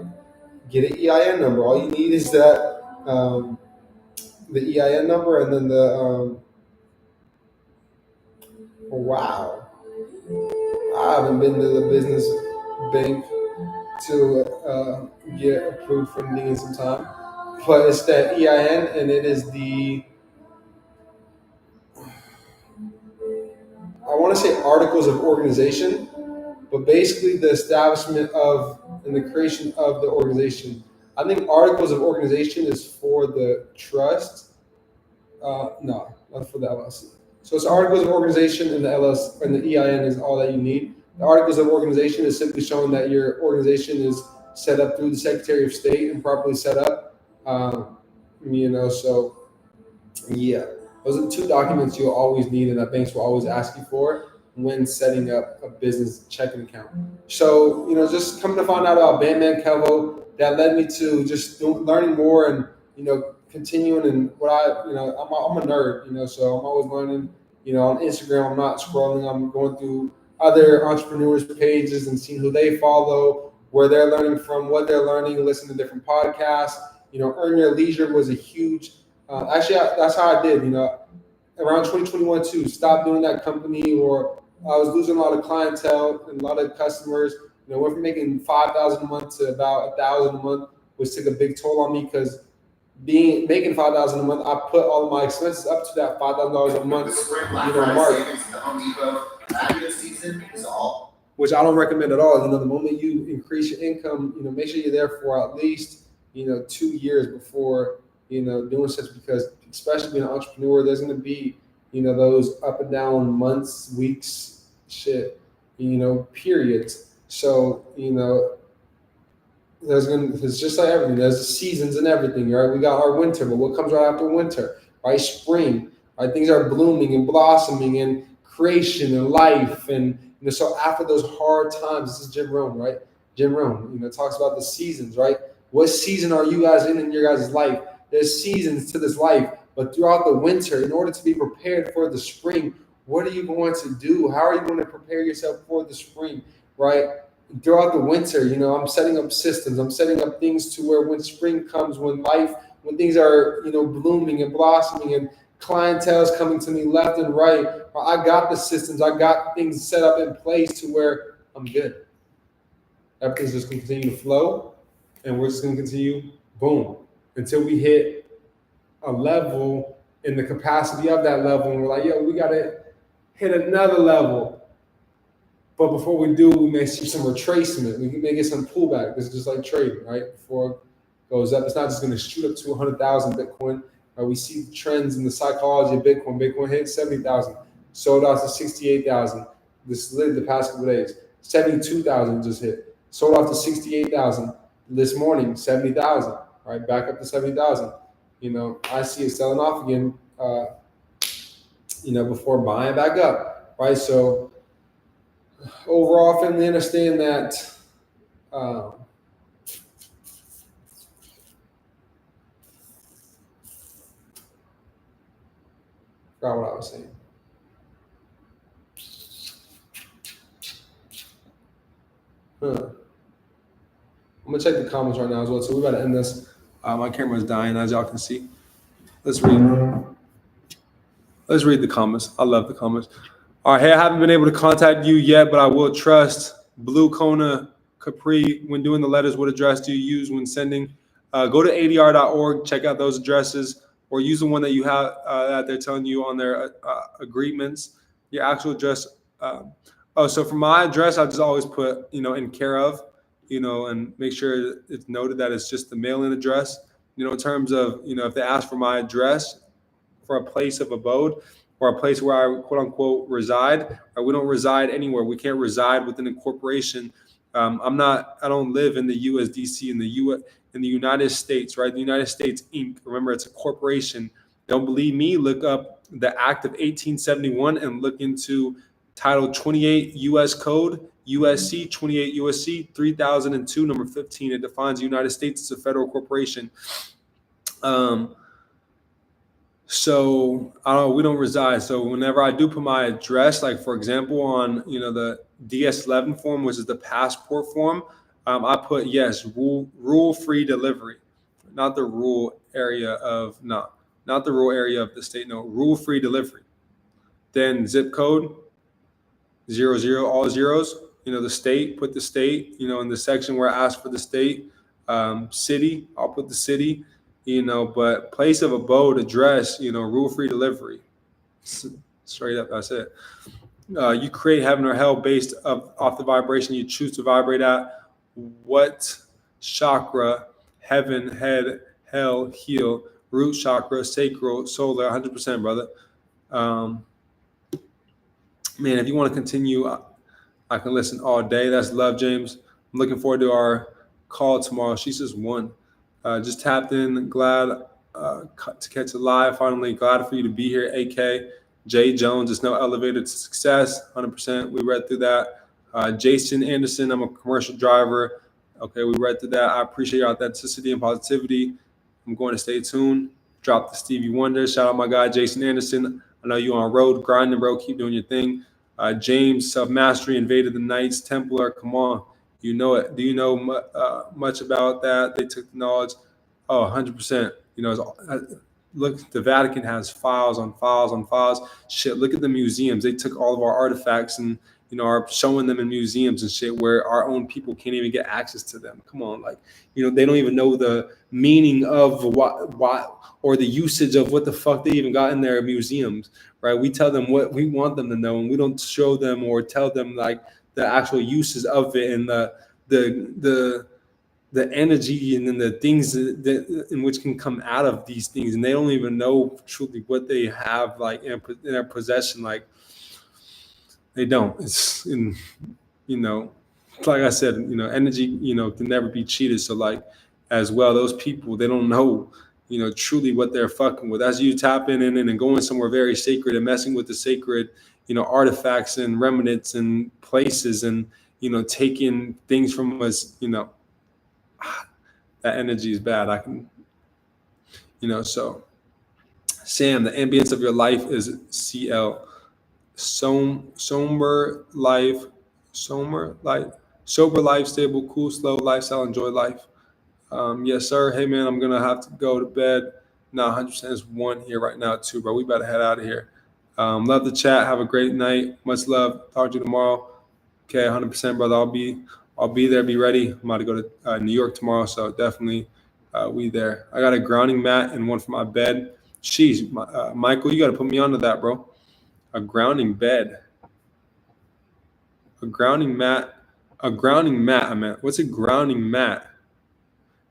Get an EIN number. All you need is that the EIN number and then the wow. I haven't been to the business bank to get approved for anything in some time, but it's that EIN and it is the I want to say articles of organization, but basically the establishment of and the creation of the organization. I think articles of organization is for the trust. No, not for the LLC. So it's articles of organization and the LLC and the EIN is all that you need. The articles of organization is simply showing that your organization is set up through the Secretary of State and properly set up. So yeah, those are the two documents you'll always need and that banks will always ask you for when setting up a business checking account. So, just coming to find out about Bam Kevo, that led me to just learning more and, continuing and what I'm a nerd, so I'm always learning, on Instagram, I'm not scrolling, I'm going through other entrepreneurs' pages and seeing who they follow, where they're learning from, what they're learning, listen to different podcasts. Earn Your Leisure was a huge, that's how I did, around 2021 too. Stopped doing that company, or I was losing a lot of clientele and a lot of customers. Went from making $5,000 a month to about $1,000 a month, which took a big toll on me because making $5,000 a month, I put all of my expenses up to that $5,000 a month, mark. Which I don't recommend at all. The moment you increase your income, make sure you're there for at least 2 years before doing such, because especially being an entrepreneur, there's going to be those up and down months, weeks, periods. So it's just like everything. There's the seasons and everything, right? We got our winter, but what comes right after winter, right? Spring, right? Things are blooming and blossoming and creation and life. And, so after those hard times, this is Jim Rohn, right? Jim Rohn, talks about the seasons, right? What season are you guys in your guys' life? There's seasons to this life, but throughout the winter, in order to be prepared for the spring, what are you going to do? How are you going to prepare yourself for the spring, right? Throughout the winter, I'm setting up systems. I'm setting up things to where when spring comes, when things are, blooming and blossoming and clientele is coming to me left and right, I got the systems. I got things set up in place to where I'm good. Everything's just going to continue to flow, and we're just going to continue, boom, until we hit a level in the capacity of that level. And we're like, yo, we got to hit another level. But before we do, we may see some retracement. We may get some pullback. This is just like trading, right? Before it goes up, it's not just going to shoot up to 100,000 Bitcoin. We see the trends in the psychology of Bitcoin. Bitcoin hit 70,000, sold out to 68,000. This is literally the past couple of days. 72,000 just hit, sold off to 68,000. This morning, 70,000, right? Back up to 70,000. I see it selling off again, before buying back up, right? So overall, family, understand that forgot what I was saying. I'm gonna check the comments right now as well. So we gotta end this. My camera's dying, as y'all can see. Let's read the comments. I love the comments. All right, hey, I haven't been able to contact you yet, but I will trust. Blue Kona Capri, when doing the letters, what address do you use when sending? Go to adr.org, check out those addresses, or use the one that you have that they're telling you on their agreements. Your actual address. So for my address, I just always put, in care of, and make sure it's noted that it's just the mailing address. In terms of, if they ask for my address for a place of abode or a place where I quote unquote reside, we don't reside anywhere. We can't reside within a corporation. I don't live in the USDC in the United States, right? The United States Inc. Remember, it's a corporation. Don't believe me? Look up the Act of 1871 and look into Title 28 U.S. Code, USC 28 USC 3002, number 15. It defines the United States as a federal corporation. So we don't reside. So whenever I do put my address, like for example on the DS11 form, which is the passport form, I put yes, rural free delivery, not the rural area of not the rural area of the state. No, rural free delivery. Then zip code 00, all zeros. The state, put the state. In the section where I ask for the state. City, I'll put the city. But place of abode, address, rule free delivery. Straight up, that's it. You create heaven or hell based off the vibration you choose to vibrate at. What chakra? Heaven, head, hell, heel, root chakra, sacral, solar, 100%, brother. Man, if you want to continue, I can listen all day. That's love, James. I'm looking forward to our call tomorrow. She's just one. Just tapped in. Glad to catch it live. Finally, glad for you to be here. AK Jay Jones is now elevated to success. 100%. We read through that. Jason Anderson. I'm a commercial driver. Okay, we read through that. I appreciate your authenticity and positivity. I'm going to stay tuned. Drop the Stevie Wonder. Shout out my guy Jason Anderson. I know you on road grinding, bro. Keep doing your thing. James Self Mastery invaded the Knights Templar. Come on. You know it. Do you know much about that? They took the knowledge. Oh, 100%. Look, the Vatican has files on files on files. Shit, look at the museums. They took all of our artifacts and are showing them in museums and shit where our own people can't even get access to them. Come on, like, they don't even know the meaning of what or the usage of what the fuck they even got in their museums, right? We tell them what we want them to know, and we don't show them or tell them like the actual uses of it and the energy and then the things that in which can come out of these things, and they don't even know truly what they have like in their possession. Like, they don't. It's like I said, energy can never be cheated. So like, as well, those people, they don't know truly what they're fucking with. As you tap in and going somewhere very sacred and messing with the sacred artifacts and remnants and places and taking things from us, that energy is bad. I can, so Sam, the ambience of your life is CL. Sober life, stable, cool, slow lifestyle, enjoy life. Yes, sir. Hey, man, I'm gonna have to go to bed. No, 100%. There's one here right now too, bro. We better head out of here. Love the chat. Have a great night. Much love. Talk to you tomorrow. Okay, 100%, brother. I'll be there. Be ready. I'm about to go to New York tomorrow, so definitely we there. I got a grounding mat and one for my bed. Jeez, Michael, you got to put me onto that, bro. A grounding bed. A grounding mat. I meant. What's a grounding mat?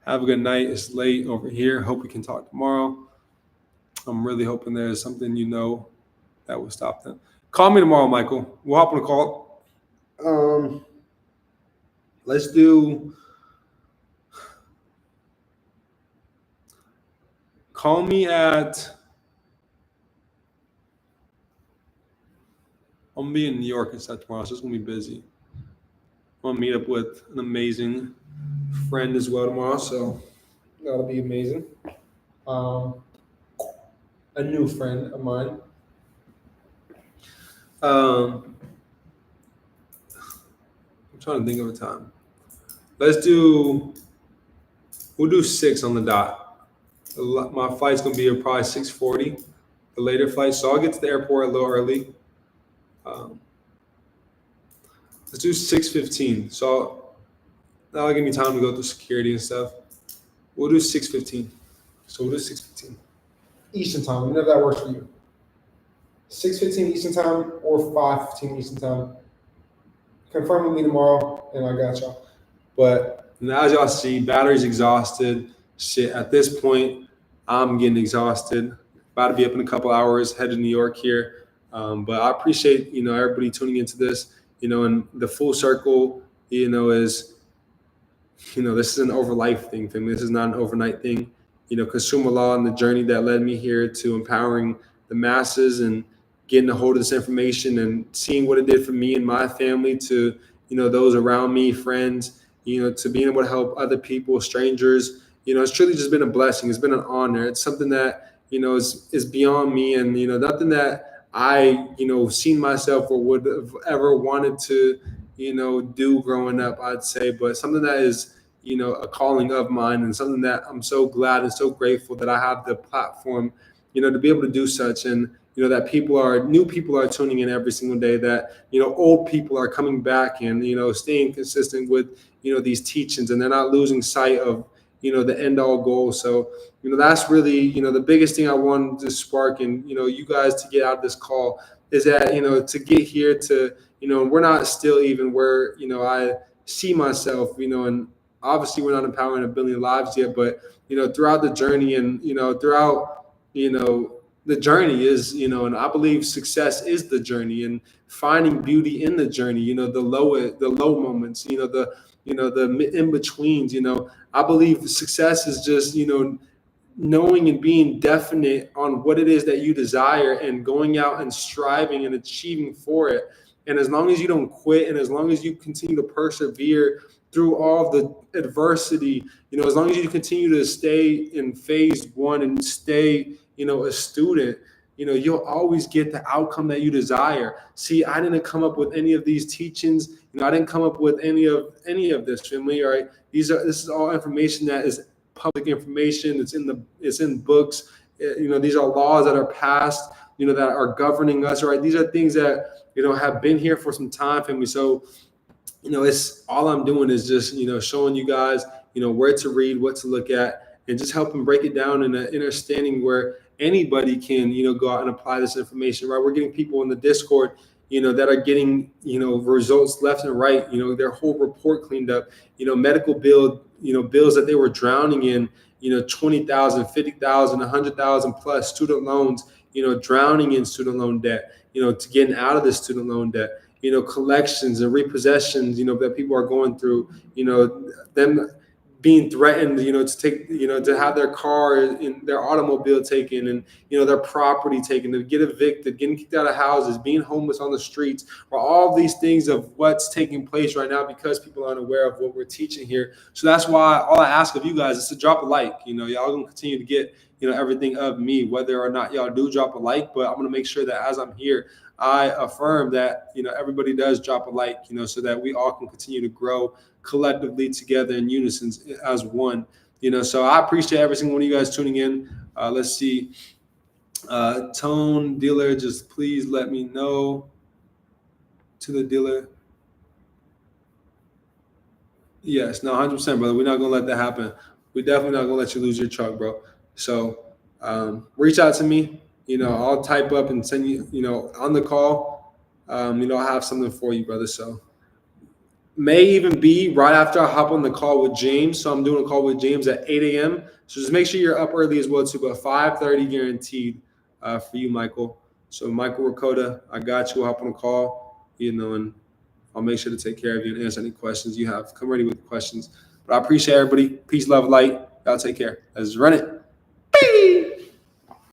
Have a good night. It's late over here. Hope we can talk tomorrow. I'm really hoping there's something that will stop them. Call me tomorrow, Michael. We'll hop on a call. Let's do. Call me at. I'm gonna be in New York and stuff tomorrow, so it's gonna be busy. I'm gonna meet up with an amazing friend as well tomorrow, so that'll be amazing. A new friend of mine. I'm trying to think of a time. We'll do 6 on the dot. My flight's gonna be probably 6:40, the later flight, so I'll get to the airport a little early. Let's do 6:15. So that'll give me time to go through security and stuff. We'll do 6:15. So we'll do 6:15 Eastern time, whenever that works for you. 6:15 Eastern time or 5:15 Eastern time. Confirm with me tomorrow, and I got y'all. But as y'all see, battery's exhausted. Shit, at this point, I'm getting exhausted. About to be up in a couple hours, head to New York here. But I appreciate, everybody tuning into this, and the full circle, is, this is an over life thing for me. This is not an overnight thing. Consumer law and the journey that led me here to empowering the masses and getting a hold of this information and seeing what it did for me and my family to, those around me, friends, to being able to help other people, strangers. It's truly just been a blessing. It's been an honor. It's something that, is beyond me, and, nothing that I, seen myself or would have ever wanted to, do growing up, I'd say, but something that is, a calling of mine, and something that I'm so glad and so grateful that I have the platform, to be able to do such. And, that new people are tuning in every single day, that, old people are coming back and, staying consistent with, these teachings, and they're not losing sight of, the end all goal. So, that's really, the biggest thing I wanted to spark, and, you guys to get out of this call is that, to get here to, we're not still even where, I see myself, and obviously we're not empowering 1 billion lives yet, but, throughout the journey and, throughout, the journey is, and I believe success is the journey, and finding beauty in the journey, the low moments, the in-betweens, I believe success is just, knowing and being definite on what it is that you desire and going out and striving and achieving for it. And as long as you don't quit, and as long as you continue to persevere through all the adversity, as long as you continue to stay in phase 1 and stay, a student, you'll always get the outcome that you desire. See, I didn't come up with any of these teachings. I didn't come up with any of this, family. All right, this is all information that is public information. It's in books. These are laws that are passed. That are governing us. Right, these are things that have been here for some time, family. So it's all I'm doing is just showing you guys where to read, what to look at, and just helping break it down in an understanding where anybody can go out and apply this information. Right, we're getting people in the Discord that are getting results left and right. Their whole report cleaned up. Medical bills that they were drowning in. 20,000, 50,000, 100,000 plus student loans. Drowning in student loan debt. To getting out of this student loan debt. Collections and repossessions, that people are going through, them being threatened, to take, to have their car and their automobile taken and, their property taken, to get evicted, getting kicked out of houses, being homeless on the streets, or all these things of what's taking place right now because people aren't aware of what we're teaching here. So that's why all I ask of you guys is to drop a like. Y'all gonna continue to get, everything of me, whether or not y'all do drop a like, but I'm gonna make sure that as I'm here, I affirm that, everybody does drop a like, so that we all can continue to grow collectively together in unison as one. So I appreciate every single one of you guys tuning in. Let's see. Tone dealer, just please let me know. To the dealer. Yes, no, 100%, brother. We're not gonna let that happen. We're definitely not gonna let you lose your truck, bro. So reach out to me. I'll type up and send you, on the call. I'll have something for you, brother. So may even be right after I hop on the call with James. So I'm doing a call with James at 8 a.m. So just make sure you're up early as well too, but 5:30 guaranteed for you, Michael. So Michael Rakota, I got you. I'll hop on a call, and I'll make sure to take care of you and answer any questions you have. Come ready with questions. But I appreciate everybody. Peace, love, light. Y'all take care. Let's run it. Peace.